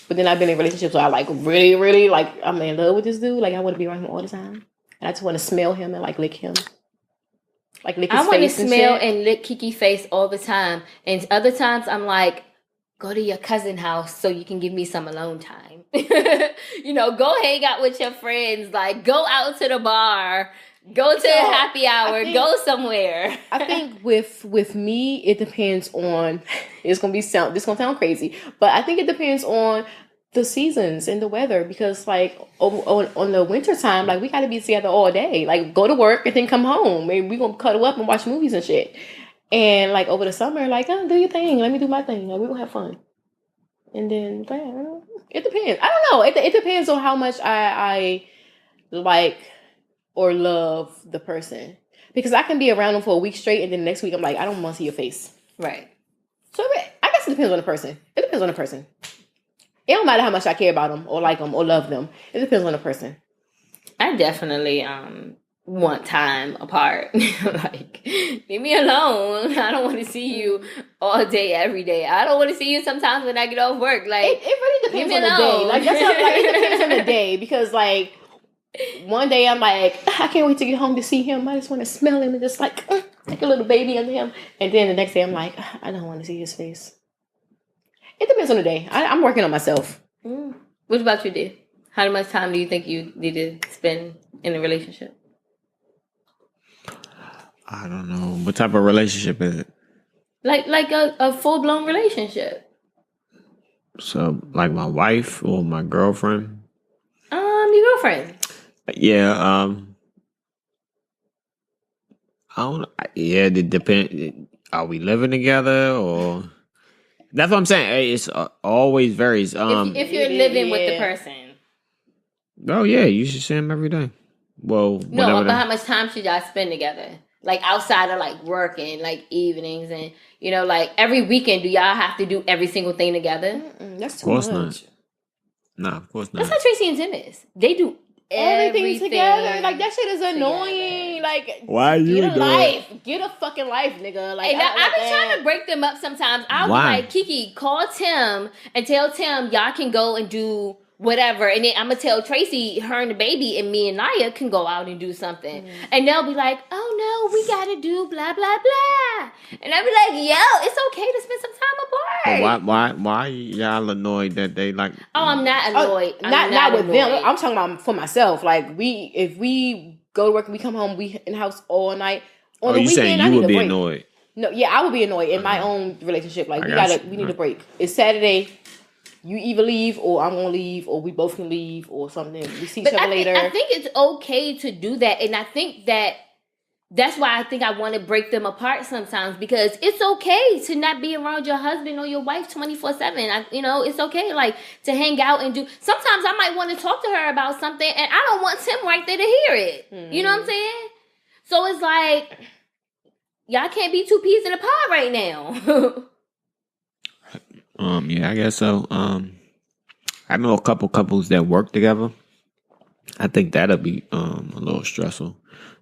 Speaker 1: But then I've been in relationships where I like really, really like I'm in love with this dude. Like I want to be around him all the time, and I just want to smell him and like lick him, like lick his
Speaker 2: I want to
Speaker 1: face and
Speaker 2: smell
Speaker 1: shit.
Speaker 2: and lick Kiki face all the time, and other times I'm like, go to your cousin's house so you can give me some alone time. You know, go hang out with your friends. Like, go out to the bar, go to a happy hour, go somewhere.
Speaker 1: I think with me, it depends on. This gonna sound crazy, but I think it depends on the seasons and the weather, because like on the winter time, like we got to be together all day. Like go to work and then come home. Maybe we gonna cuddle up and watch movies and shit. And like over the summer, like oh, do your thing. Let me do my thing. Like we gonna have fun. And then it depends. I don't know. It depends on how much I like or love the person, because I can be around them for a week straight, and then the next week I'm like, I don't want to see your face.
Speaker 2: Right.
Speaker 1: So I guess it depends on the person. It depends on the person. It don't matter how much I care about them or like them or love them. It depends on the person.
Speaker 2: I definitely want time apart. Like, leave me alone. I don't want to see you all day, every day. I don't want to see you sometimes when I get off work. Like,
Speaker 1: it really depends on the day. Like that's what, like it depends on the day, because like one day I'm like, I can't wait to get home to see him. I just want to smell him and just like a little baby under him. And then the next day I'm like, I don't want to see his face. It depends on the day. I'm working on myself.
Speaker 2: What about you, dear? How much time do you think you need to spend in a relationship?
Speaker 4: I don't know. What type of relationship is it?
Speaker 2: Like a full-blown relationship.
Speaker 4: So, like my wife or my girlfriend?
Speaker 2: Your girlfriend.
Speaker 4: Yeah, I don't know. Yeah, it depends. Are we living together or... That's what I'm saying. Hey, it's always varies.
Speaker 2: If you're living with the person.
Speaker 4: Oh, yeah, you should see him every day. Well,
Speaker 2: no, but how much time should y'all spend together? Like outside of like working, like evenings, and you know, like every weekend, do y'all have to do every single thing together?
Speaker 1: That's too much.
Speaker 4: Not. No, of course not.
Speaker 2: That's how Tracy and Tim is. They do everything
Speaker 1: together. Like that shit is annoying. Like
Speaker 4: why you
Speaker 1: get a life? Get a fucking life, nigga. Like
Speaker 2: I be trying to break them up sometimes. I'll be like, Kiki, call Tim and tell Tim y'all can go and do whatever, and then I'm gonna tell Tracy, her and the baby and me and Naya can go out and do something, and they'll be like, oh no, we gotta do blah blah blah, and I'll be like, yo, it's okay to spend some time apart.
Speaker 4: Why y'all annoyed that they like?
Speaker 2: Oh, I'm not annoyed.
Speaker 1: Not with them. I'm talking about for myself. Like if we go to work and we come home, we in the house all night. On the
Speaker 4: you
Speaker 1: weekend,
Speaker 4: saying you would be annoyed?
Speaker 1: No, yeah, I would be annoyed in my own relationship. Like we need a break. It's Saturday. You either leave, or I'm gonna leave, or we both can leave, or something. We see each other later.
Speaker 2: I think it's okay to do that, and I think that's why I think I want to break them apart sometimes, because it's okay to not be around your husband or your wife 24/7. You know, it's okay like to hang out and do. Sometimes I might want to talk to her about something, and I don't want Tim right there to hear it. Mm-hmm. You know what I'm saying? So it's like y'all can't be two peas in a pod right now.
Speaker 4: Yeah, I guess so. I know a couple couples that work together. I think that'll be a little stressful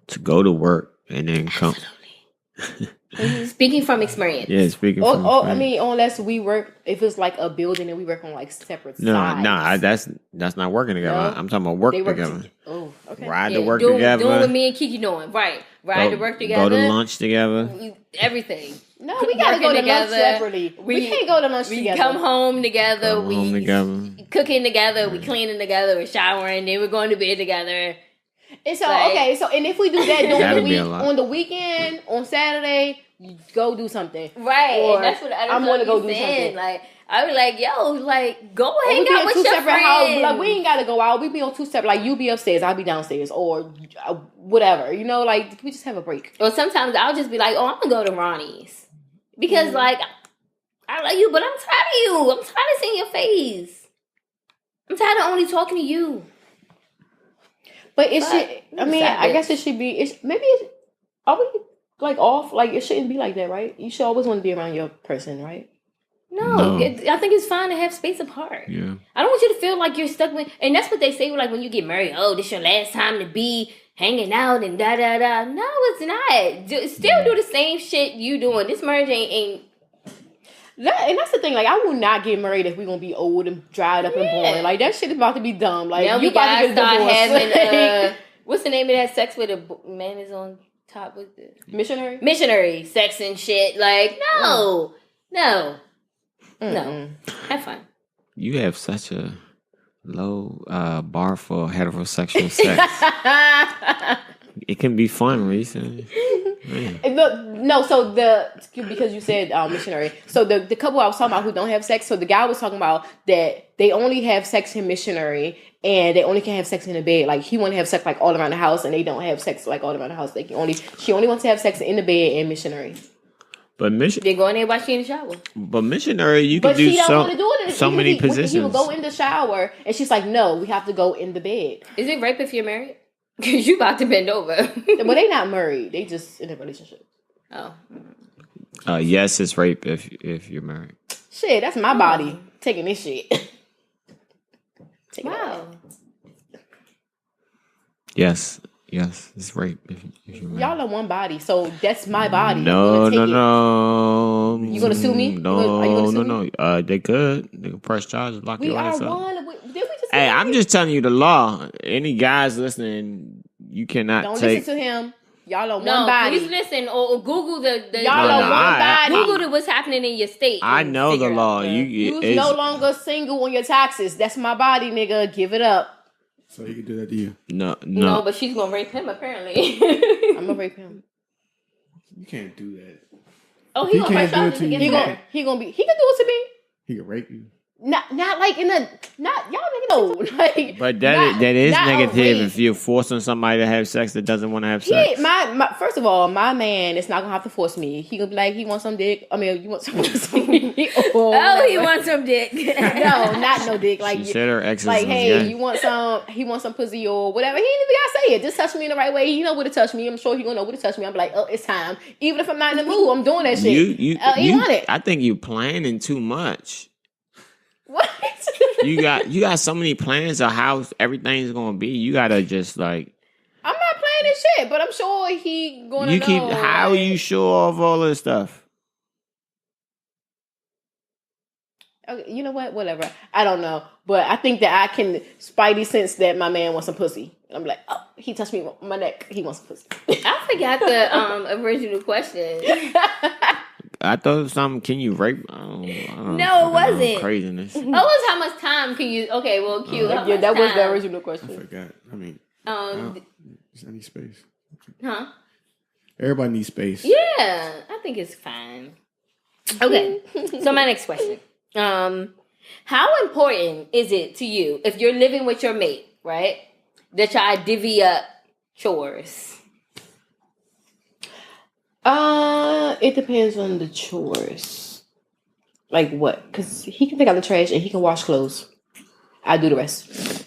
Speaker 4: to go to work and then come.
Speaker 2: Speaking from experience.
Speaker 4: Yeah, speaking from experience.
Speaker 1: I mean, unless we work, if it's like a building and we work on like separate sides.
Speaker 4: No, that's not working together. No? I'm talking about work together.
Speaker 1: Okay.
Speaker 4: Ride to work together.
Speaker 2: Doing what me and Kiki doing. Right. Ride to work together.
Speaker 4: Go to lunch together.
Speaker 2: Everything.
Speaker 1: No, we gotta go to lunch separately. We can't go to lunch together.
Speaker 2: We come home together. Cooking together. We cleaning together. We're showering. Then we're going to bed together.
Speaker 1: And so, and if we do that during the week, on the weekend, on Saturday, you go do something.
Speaker 2: Right.
Speaker 1: Or
Speaker 2: and that's what
Speaker 1: I'm going to go do something.
Speaker 2: Like, I be like, yo, like, go hang out with your friends.
Speaker 1: Houses. Like, we ain't got to go out. We be on two separate, like, you be upstairs, I'll be downstairs, or whatever. You know, like, we just have a break.
Speaker 2: Or sometimes I'll just be like, oh, I'm going to go to Ronnie's. Because, like, I love you, but I'm tired of you. I'm tired of seeing your face. I'm tired of only talking to you.
Speaker 1: But it should, I mean, I guess it should be, are we, like, off? Like, it shouldn't be like that, right? You should always want to be around your person, right?
Speaker 2: No. I think it's fine to have space apart.
Speaker 4: Yeah.
Speaker 2: I don't want you to feel like you're stuck with, and that's what they say, like, when you get married, oh, this your last time to be hanging out and da da da. No, it's not. Still do the same shit you doing. This marriage ain't.
Speaker 1: And that's the thing. Like, I will not get married if we're gonna be old and dried up and boring. Like, that shit is about to be dumb. Like,
Speaker 2: now
Speaker 1: you
Speaker 2: we
Speaker 1: about to
Speaker 2: gotta
Speaker 1: get
Speaker 2: start
Speaker 1: divorced.
Speaker 2: having what's the name of that sex where the man is on top with the missionary sex and shit. Like, no. Have fun.
Speaker 4: You have such a low bar for heterosexual sex. It can be fun, Reese.
Speaker 1: No, so because you said missionary. So the couple I was talking about who don't have sex. So the guy was talking about that they only have sex in missionary, and they only can have sex in the bed. Like, he want to have sex like all around the house, and they don't have sex like all around the house. She only wants to have sex in the bed and missionary.
Speaker 4: But
Speaker 2: they go in there while she in the shower.
Speaker 4: But missionary, you can
Speaker 1: but
Speaker 4: do
Speaker 1: she don't want to do it.
Speaker 4: So many positions.
Speaker 1: He would go in the shower, and she's like, "No, we have to go in the bed."
Speaker 2: Is it rape if you're married? Because you about to bend over.
Speaker 1: But they not married. They just in a relationship.
Speaker 2: Oh.
Speaker 4: Yes, it's rape if you're married.
Speaker 1: Shit, that's my body taking this shit.
Speaker 2: Wow.
Speaker 4: Yes, it's rape if you're married.
Speaker 1: Y'all are one body, so that's my body.
Speaker 4: No.
Speaker 1: You gonna sue me?
Speaker 4: No. They could press charges, lock your ass up. Hey, I'm just telling you the law. Any guys listening, you cannot
Speaker 1: don't
Speaker 4: take.
Speaker 1: listen to him. Y'all are one body.
Speaker 2: Please listen or Google the
Speaker 1: y'all are one body.
Speaker 2: Google what's happening in your state.
Speaker 4: I know the law.
Speaker 1: You're no longer single on your taxes. That's my body, nigga. Give it up.
Speaker 3: So he can do that to you?
Speaker 2: No, but she's gonna rape him apparently.
Speaker 1: I'm gonna rape him.
Speaker 3: You can't do that.
Speaker 2: Oh, he gonna
Speaker 3: do it to you.
Speaker 1: He can do it to me.
Speaker 3: He can rape you.
Speaker 1: Not like in the y'all niggas know. Like,
Speaker 4: but that is negative if you're forcing somebody to have sex that doesn't want to have sex.
Speaker 1: My first of all, my man is not gonna have to force me. He gonna be like, he wants some dick. I mean, you want some pussy?
Speaker 2: He wants some dick.
Speaker 1: No, not no dick. Like,
Speaker 4: she said her ex
Speaker 1: like, hey,
Speaker 4: gay.
Speaker 1: you want some? He wants some pussy or whatever. He ain't even gotta say it. Just touch me in the right way. He know where to touch me. I'm sure he gonna know where to touch me. I'm like, oh, it's time. Even if I'm not in the mood, I'm doing that shit. You want it?
Speaker 4: I think you planning too much.
Speaker 1: What?
Speaker 4: You got so many plans of how everything's gonna be. You gotta just like.
Speaker 1: I'm not planning shit, but I'm sure he gonna know.
Speaker 4: How are you sure of all this stuff?
Speaker 1: Okay, you know what? Whatever. I don't know, but I think that I can spidey sense that my man wants some pussy. I'm like, oh, he touched me on my neck. He wants some pussy.
Speaker 2: I forgot the original question.
Speaker 4: I thought it was something. Can you rape? I don't
Speaker 2: no, it wasn't.
Speaker 4: Craziness.
Speaker 2: It was how much time can you? Okay, well, cute.
Speaker 1: Yeah, that was the original question.
Speaker 3: I forgot. I mean, I need space.
Speaker 2: Huh?
Speaker 3: Everybody needs space.
Speaker 2: Yeah, I think it's fine. Okay, so my next question. How important is it to you if you're living with your mate, right, that y'all divvy up chores?
Speaker 1: It depends on the chores. Like what? Because he can pick out the trash and he can wash clothes. I do the rest.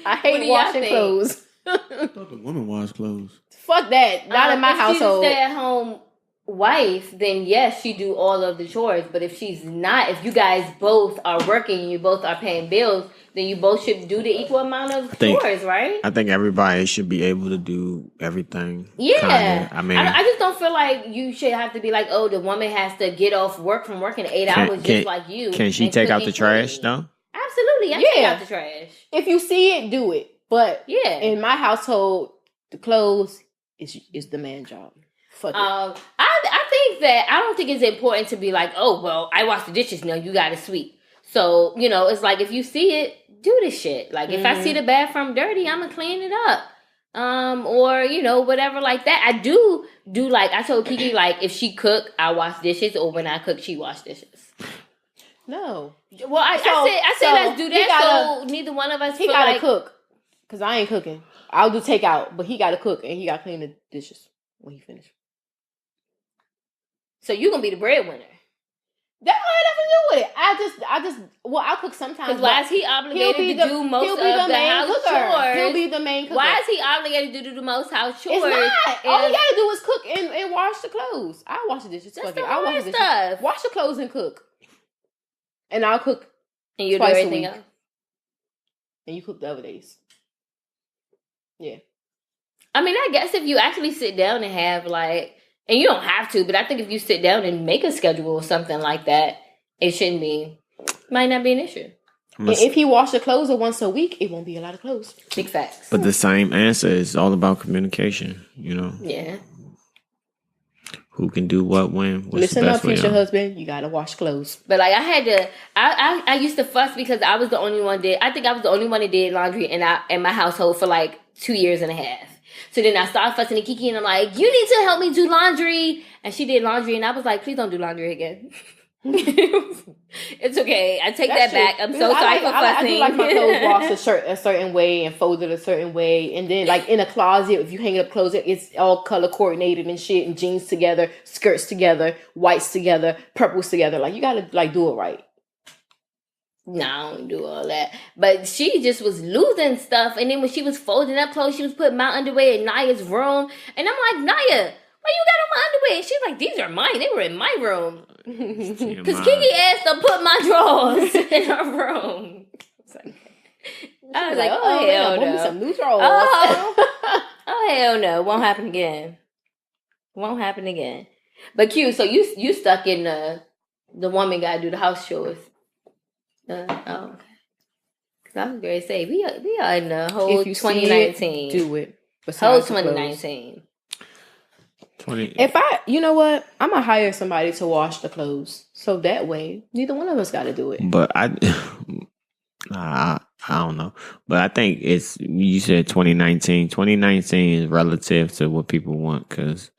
Speaker 1: I hate washing clothes.
Speaker 3: I thought the woman wash clothes.
Speaker 1: Fuck that. Not in my household.
Speaker 2: If she's a stay-at-home wife, then yes, she do all of the chores. But if she's not, if you guys both are working, you both are paying bills, then you both should do the equal amount of chores, right?
Speaker 4: I think everybody should be able to do everything.
Speaker 2: Yeah.
Speaker 4: Kinda. I mean,
Speaker 2: I just don't feel like you should have to be like, oh, the woman has to get off work from working 8 hours just like you.
Speaker 4: Can she take out the trash though?
Speaker 2: Absolutely, I take out the trash.
Speaker 1: If you see it, do it. But
Speaker 2: yeah,
Speaker 1: in my household, the clothes is the man job. Fuck it.
Speaker 2: I think that I don't think it's important to be like, oh, well, I wash the dishes. No, you got to sweep. So, you know, it's like if you see it, do the shit. Like if I see the bathroom dirty, I'm gonna clean it up. Or, you know, whatever like that. I do like I told Kiki, like if she cook, I wash dishes, or when I cook, she wash dishes.
Speaker 1: No.
Speaker 2: Well, I said let's do that. So neither one of us
Speaker 1: he gotta cook. Cause I ain't cooking. I'll do takeout, but he gotta cook and he gotta clean the dishes when he finishes.
Speaker 2: So you gonna be the breadwinner?
Speaker 1: That don't have nothing to do with it. I'll cook sometimes.
Speaker 2: Because why is he obligated to do most of the house chores?
Speaker 1: He'll be the main cooker.
Speaker 2: Why is he obligated to do the most house chores?
Speaker 1: It's not. All he gotta do is cook and wash the clothes. I'll wash the dishes.
Speaker 2: That's the hard stuff.
Speaker 1: Wash the clothes and cook. And I'll cook.
Speaker 2: And you do everything else?
Speaker 1: and you cook the other days. Yeah.
Speaker 2: I mean, I guess if you actually sit down and have like, and you don't have to, but I think if you sit down and make a schedule or something like that, it shouldn't be, might not be an issue.
Speaker 1: And if he wash the clothes once a week, it won't be a lot of clothes.
Speaker 2: Big facts.
Speaker 4: But the same answer is all about communication, you know?
Speaker 2: Yeah.
Speaker 4: Who can do what when? What's
Speaker 1: Listen
Speaker 4: the
Speaker 1: up,
Speaker 4: best way
Speaker 1: future
Speaker 4: on?
Speaker 1: husband. You gotta wash clothes.
Speaker 2: But like I had to, I used to fuss because I was the only one I think I was the only one that did laundry in my household for like 2 years and a half. So then I started fussing at Kiki and I'm like, you need to help me do laundry. And she did laundry and I was like, please don't do laundry again. It's okay. I take that back. I'm so sorry for fussing.
Speaker 1: I do like my clothes washed a certain way and folded a certain way. And then like in a closet, if you hang up clothes, it's all color coordinated and shit, and jeans together, skirts together, whites together, purples together. Like you gotta like do it right.
Speaker 2: No, I don't do all that. But she just was losing stuff. And then when she was folding up clothes, she was putting my underwear in Naya's room. And I'm like, Naya, why you got on my underwear? And she's like, these are mine. They were in my room. Because Kiki asked to put my drawers in her room. I was like, oh, hell no.
Speaker 1: Me some new drawers.
Speaker 2: Oh, hell no. Won't happen again. Won't happen again. But Q, so you stuck in the woman got to do the house chores. Okay. Because I was going to say, we are in the whole 2019.
Speaker 1: Do it.
Speaker 2: Whole 2019.
Speaker 4: 20.
Speaker 1: If you know what? I'm gonna hire somebody to wash the clothes, so that way neither one of us got to do it.
Speaker 4: But I don't know. But I think you said 2019. 2019 is relative to what people want, because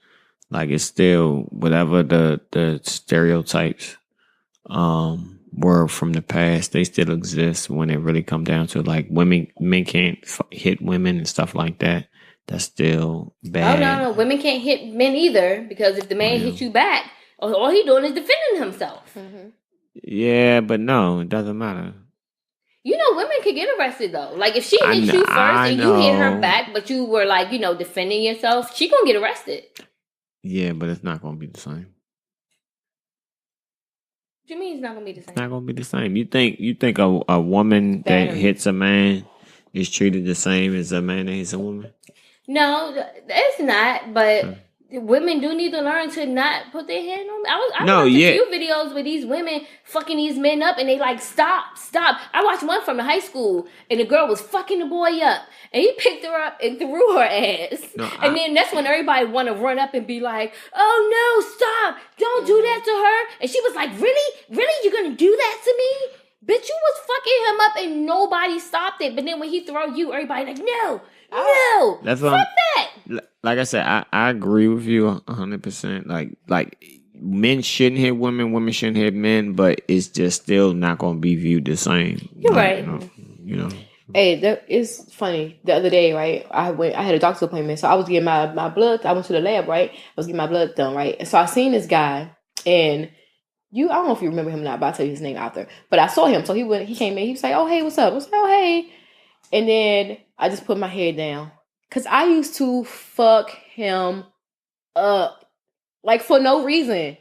Speaker 4: like it's still whatever the stereotypes were from the past. They still exist when it really come down to like men can't hit women and stuff like that. That's still bad.
Speaker 2: Oh, no. Women can't hit men either, because if the man hits you back, all he doing is defending himself.
Speaker 1: Mm-hmm.
Speaker 4: Yeah, but no, it doesn't matter.
Speaker 2: You know, women could get arrested, though. Like, if she hits you first and you hit her back, but you were, like, defending yourself, she gonna get arrested.
Speaker 4: Yeah, but it's not gonna be the same.
Speaker 2: What do you mean it's not gonna be the same?
Speaker 4: It's not gonna be the same. You think a woman that hits a man is treated the same as a man that hits a woman? No,
Speaker 2: it's not. But women do need to learn to not put their hand on. I watched a few videos with these women fucking these men up, and they like stop. I watched one from the high school, and the girl was fucking the boy up, and he picked her up and threw her ass. And then that's when everybody want to run up and be like, "Oh no, stop! Don't do that to her!" And she was like, "Really? You're gonna do that to me?" Bitch, you was fucking him up and nobody stopped it. But then when he throw you, everybody like, no.
Speaker 4: That's
Speaker 2: fuck that.
Speaker 4: Like I said, I agree with you 100%. Like men shouldn't hit women shouldn't hit men, but it's just still not going to be viewed the same.
Speaker 2: You're right.
Speaker 4: You know.
Speaker 1: Hey, it's funny. The other day, right? I had a doctor's appointment, so I was getting my blood. I went to the lab, right? I was getting my blood done, right? So I seen this guy, and I don't know if you remember him or not, but I'll tell you his name after. But I saw him, so he came in. He was like, "Oh, hey, what's up?" I was like, "Oh, hey." And then I just put my head down, because I used to fuck him up, like, for no reason.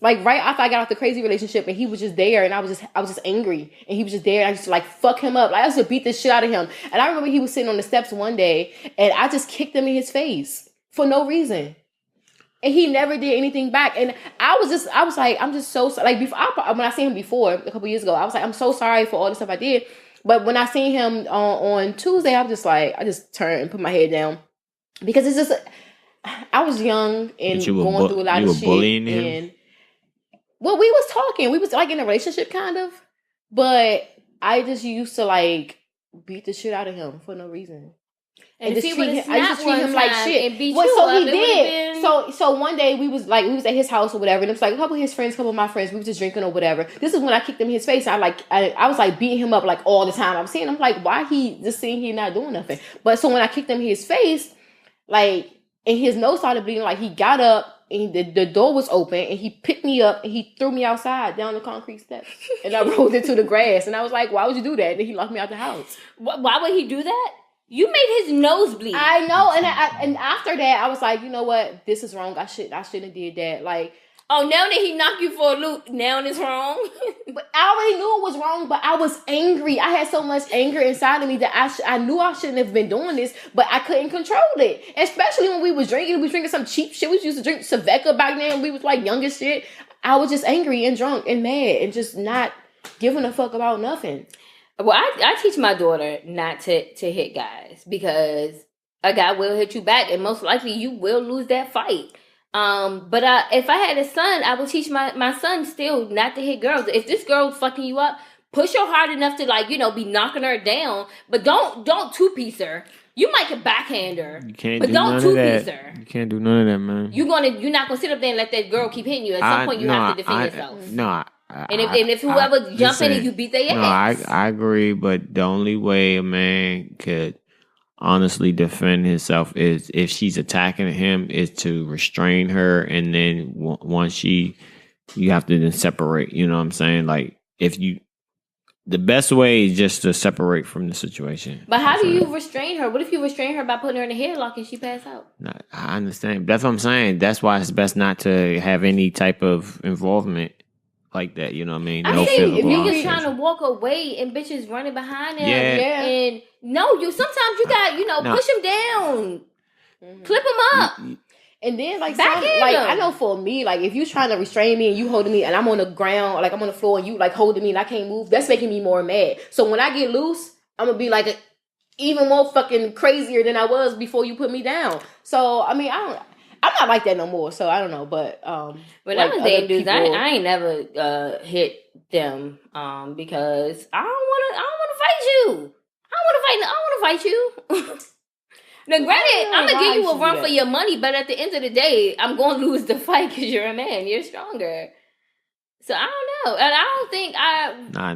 Speaker 1: Like, right after I got out the crazy relationship, and he was just there, and I was just angry, and he was just there, and I used to like fuck him up. Like, I used to beat the shit out of him. And I remember he was sitting on the steps one day, and I just kicked him in his face for no reason. And he never did anything back. And I was like, I'm just so sorry. Like, before, when I seen him before, a couple years ago, I was like, I'm so sorry for all the stuff I did. But when I seen him on Tuesday, I just turned and put my head down. Because it's just, I was young and going through a lot of shit. You were bullying him? And, well, we was talking. We was like in a relationship, kind of. But I just used to like beat the shit out of him for no reason. And just treat him like shit. And beat you up, he did. So one day we was at his house or whatever, and it was like a couple of his friends, a couple of my friends, we was just drinking or whatever. This is when I kicked him in his face. I was like beating him up like all the time. I'm seeing him like, why he just seeing he not doing nothing. But so when I kicked him in his face, like, and his nose started bleeding, like he got up and the door was open and he picked me up and he threw me outside down the concrete steps. And I rolled into the grass, and I was like, why would you do that? And then he locked me out the house.
Speaker 2: Why would he do that? You made his nose bleed.
Speaker 1: I know, and after that, I was like, you know what? This is wrong. I shouldn't have did that. Like,
Speaker 2: Oh, now that he knocked you for a loop, now it's wrong.
Speaker 1: But I already knew it was wrong, but I was angry. I had so much anger inside of me that I knew I shouldn't have been doing this, but I couldn't control it. Especially when we was drinking. We was drinking some cheap shit. We used to drink Saveca back then. We was like young as shit. I was just angry and drunk and mad and just not giving a fuck about nothing.
Speaker 2: Well, I teach my daughter not to hit guys because a guy will hit you back, and most likely you will lose that fight. But if I had a son, I would teach my son still not to hit girls. If this girl's fucking you up, push her hard enough to be knocking her down, but don't two-piece her. You might can backhand her,
Speaker 4: You can't
Speaker 2: but
Speaker 4: do
Speaker 2: don't
Speaker 4: none of
Speaker 2: two-piece
Speaker 4: that.
Speaker 2: her.
Speaker 4: You can't do none of that, man.
Speaker 2: You're not gonna sit up there and let that girl keep hitting you. At some point, you have to defend yourself.
Speaker 4: No,
Speaker 2: And if whoever jump in and you beat their ass.
Speaker 4: No, I agree, but the only way a man could honestly defend himself is if she's attacking him is to restrain her, and then once you have to then separate. You know what I'm saying? Like the best way is just to separate from the situation.
Speaker 2: But how do you restrain her? What if you restrain her by putting her in a headlock and she pass out?
Speaker 4: No, I understand. That's what I'm saying. That's why it's best not to have any type of involvement like that. You know what I mean?
Speaker 2: I think if you
Speaker 4: altercation.
Speaker 2: just trying to walk away and bitches running behind them,
Speaker 4: Yeah.
Speaker 2: and sometimes you got push them down, clip them up.
Speaker 1: And then
Speaker 2: Backhand them.
Speaker 1: I know for me, like if you trying to restrain me and you holding me and I'm on the ground, like I'm on the floor and you like holding me and I can't move, that's making me more mad. So when I get loose, I'm gonna be like even more fucking crazier than I was before you put me down. So I mean, I'm not like that no more. So I don't know, but
Speaker 2: when I was dating dudes, I ain't never hit them because I don't want to fight you. I don't want to fight you. Now, granted, I'm gonna give you a run for your money, but at the end of the day, I'm gonna lose the fight because you're a man. You're stronger. So I don't know, and I don't think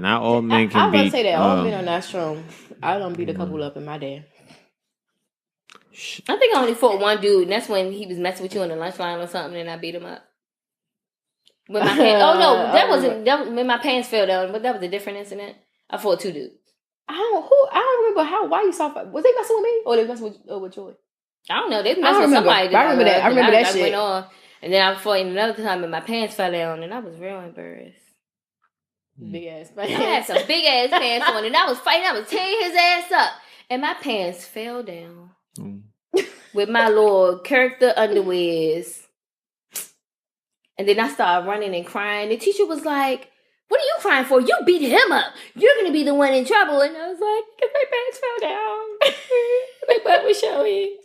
Speaker 4: not all men can be.
Speaker 1: I would say that all men are not strong. I don't beat a couple up in my day.
Speaker 2: I think I only fought one dude, and that's when he was messing with you on the lunch line or something, and I beat him up. When my pants, when my pants fell down, but that was a different incident. I fought two dudes.
Speaker 1: I don't remember why you saw. Was they messing with me or they messing with Joy?
Speaker 2: I don't know. They was messing with somebody.
Speaker 1: I remember that. I remember that shit.
Speaker 2: Went on, and then I fought another time, and my pants fell down, and I was real embarrassed.
Speaker 1: Big ass pants.
Speaker 2: I had some big ass pants on, and I was fighting. I was tearing his ass up, and my pants fell down with my little character underwears. And then I started running and crying. The teacher was like, "What are you crying for? You beat him up. You're going to be the one in trouble." And I was like, "Because my pants fell down. My butt was showing."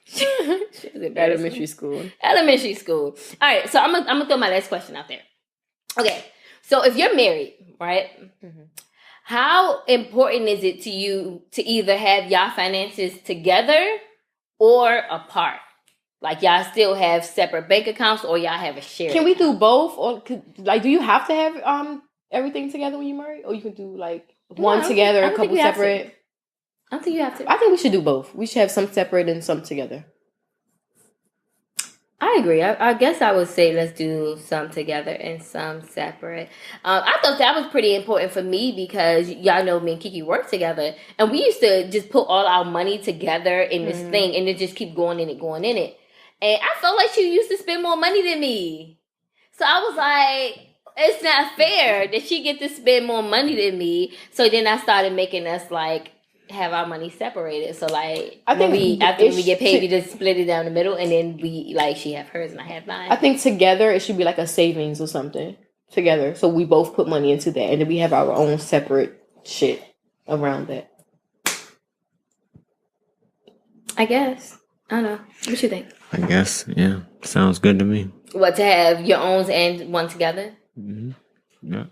Speaker 2: She was
Speaker 1: Elementary school.
Speaker 2: All right, so I'm gonna throw my last question out there. Okay, so if you're married, right? Mm-hmm. How important is it to you to either have y'all finances together or apart? Like y'all still have separate bank accounts, or y'all have a share?
Speaker 1: Can we do both, or do you have to have everything together when you marry, or you can do like one together, a couple separate?
Speaker 2: I don't think you have to.
Speaker 1: I think we should do both. We should have some separate and some together.
Speaker 2: I agree. I guess I would say let's do some together and some separate. I thought that was pretty important for me because y'all know me and Kiki work together, and we used to just put all our money together in this thing, and it just keep going in it. And I felt like she used to spend more money than me, so I was like, it's not fair that she get to spend more money than me. So then I started making us like have our money separated. So like after we get paid, we just split it down the middle, and then we like she have hers and I have mine.
Speaker 1: I think together it should be like a savings or something together. So we both put money into that, and then we have our own separate shit around that.
Speaker 2: I guess. I don't know. What you think?
Speaker 4: I guess, yeah. Sounds good to me.
Speaker 2: What, to have your own and one together?
Speaker 4: Mm-hmm. Yeah.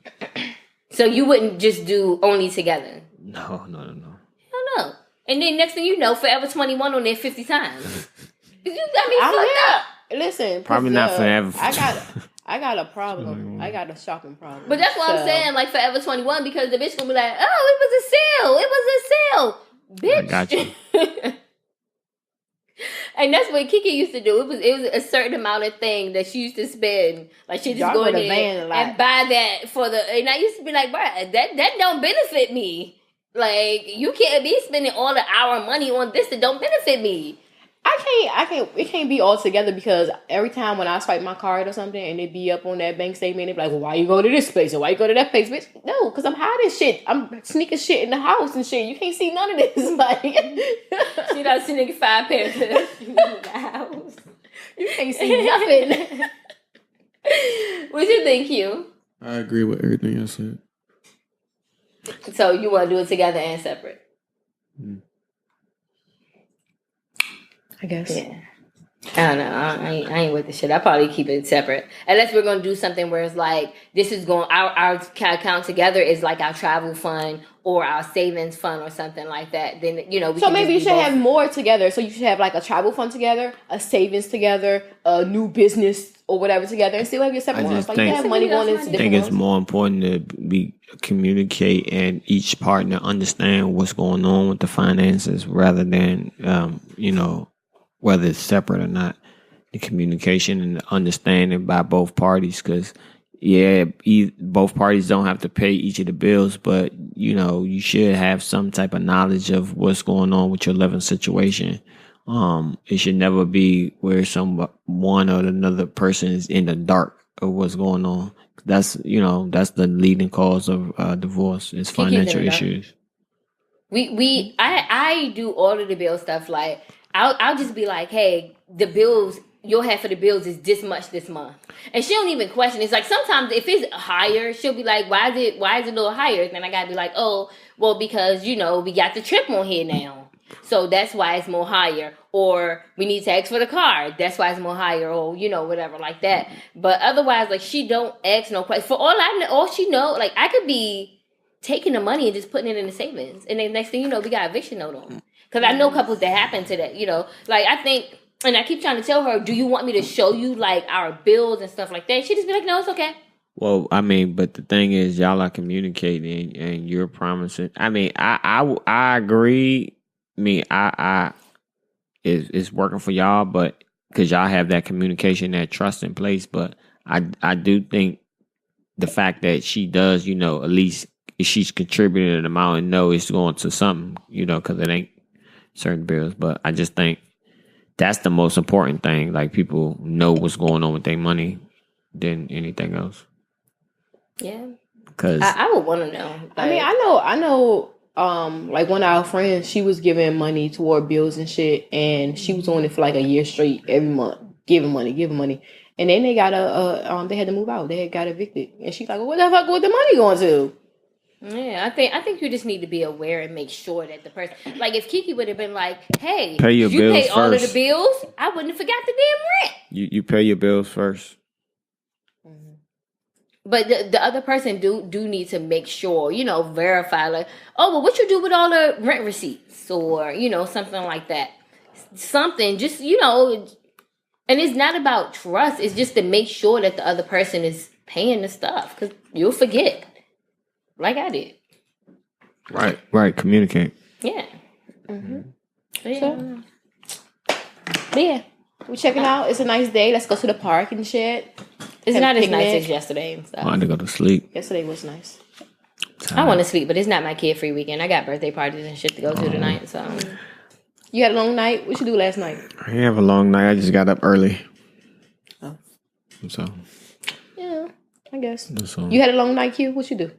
Speaker 2: So you wouldn't just do only together?
Speaker 4: No.
Speaker 2: I don't know. And then next thing you know, Forever 21 on there 50 times. You got me fucked up.
Speaker 1: Listen,
Speaker 4: probably not forever.
Speaker 1: I got a problem. I got a shopping problem.
Speaker 2: But that's what I'm saying, like Forever 21, because the bitch gonna be like, oh, it was a sale, bitch.
Speaker 4: I got you.
Speaker 2: And that's what Kiki used to do. It was a certain amount of thing that she used to spend. Like she just go in there and buy that for the. And I used to be like, bruh, that don't benefit me. Like you can't be spending all of our money on this that don't benefit me.
Speaker 1: I can't. It can't be all together because every time when I swipe my card or something and it be up on that bank statement, they be like, "Well, why you go to this place or why you go to that place?" Bitch, no, because I'm hiding shit. I'm sneaking shit in the house and shit. You can't see none of this. Like,
Speaker 2: She done sneaking 5 pairs in the house.
Speaker 1: You can't see nothing.
Speaker 2: What you think, Q?
Speaker 3: I agree with everything I said.
Speaker 2: So you want to do it together and separate?
Speaker 1: I guess.
Speaker 2: Yeah. I don't know. I ain't with the shit. I probably keep it separate unless we're gonna do something where it's like this is going our account together is like our travel fund or our savings fund or something like that. Then we
Speaker 1: so
Speaker 2: can
Speaker 1: maybe you
Speaker 2: just
Speaker 1: should
Speaker 2: be
Speaker 1: have more together. So you should have like a travel fund together, a savings together, a new business or whatever together, and still have your separate ones. Like you have money going into
Speaker 4: I
Speaker 1: different
Speaker 4: think it's
Speaker 1: ones.
Speaker 4: more important to communicate and each partner understand what's going on with the finances rather than whether it's separate or not. The communication and the understanding by both parties, because both parties don't have to pay each of the bills, but you should have some type of knowledge of what's going on with your living situation. It should never be where one or another person is in the dark of what's going on. That's the leading cause of divorce is financial issues.
Speaker 2: I do all of the bill stuff. Like I'll just be like, hey, the bills you'll have for the bills is this much this month, and she don't even question. It's like sometimes if it's higher, she'll be like, why is it a little higher? Then I gotta be like, oh, well, because we got the trip on here now, so that's why it's more higher. Or we need tax for the car, that's why it's more higher. Or whatever like that. But otherwise, like she don't ask no questions. For all I know, all she know, like I could be taking the money and just putting it in the savings, and then next thing you know, we got eviction note on. Because I know couples that happen to that. Like I think. And I keep trying to tell her, do you want me to show you like our bills and stuff like that? She just be like, no, it's okay.
Speaker 4: Well, I mean, but the thing is, y'all are communicating and you're promising. I mean, I agree. I mean, it's working for y'all, but because y'all have that communication, that trust in place. But I do think the fact that she does, at least if she's contributing an amount and know it's going to something, because it ain't certain bills. But I just think that's the most important thing. Like people know what's going on with their money than anything else.
Speaker 2: Yeah,
Speaker 4: because
Speaker 2: I would want to know.
Speaker 1: I mean, I know. Like one of our friends, she was giving money toward bills and shit, and she was on it for like a year straight, every month, giving money, and then they got they had to move out. They had got evicted, and she's like, well, "What the fuck? What the money going to?"
Speaker 2: Yeah, I think you just need to be aware and make sure that the person, like if Kiki would have been like, "Hey,
Speaker 4: pay your
Speaker 2: you
Speaker 4: bills
Speaker 2: pay all
Speaker 4: first.
Speaker 2: of the bills," I wouldn't have forgot the damn rent.
Speaker 4: You pay your bills first.
Speaker 2: But the other person do need to make sure, verify like, oh, well, what you do with all the rent receipts or, something like that. Something just, and it's not about trust. It's just to make sure that the other person is paying the stuff because you'll forget like I did.
Speaker 4: Right. Communicate.
Speaker 2: Yeah.
Speaker 1: Mm-hmm. But yeah, we're checking out. It's a nice day. Let's go to the park and shit.
Speaker 2: It's not as nice as yesterday and stuff.
Speaker 4: I want to go to sleep.
Speaker 1: Yesterday was nice.
Speaker 2: I want to sleep, but it's not my kid-free weekend. I got birthday parties and shit to go to tonight. So
Speaker 1: you had a long night. What you do last night?
Speaker 4: I didn't have a long night. I just got up early.
Speaker 1: Oh.
Speaker 4: So.
Speaker 1: Yeah, I guess. You had a long night, Q? What you do?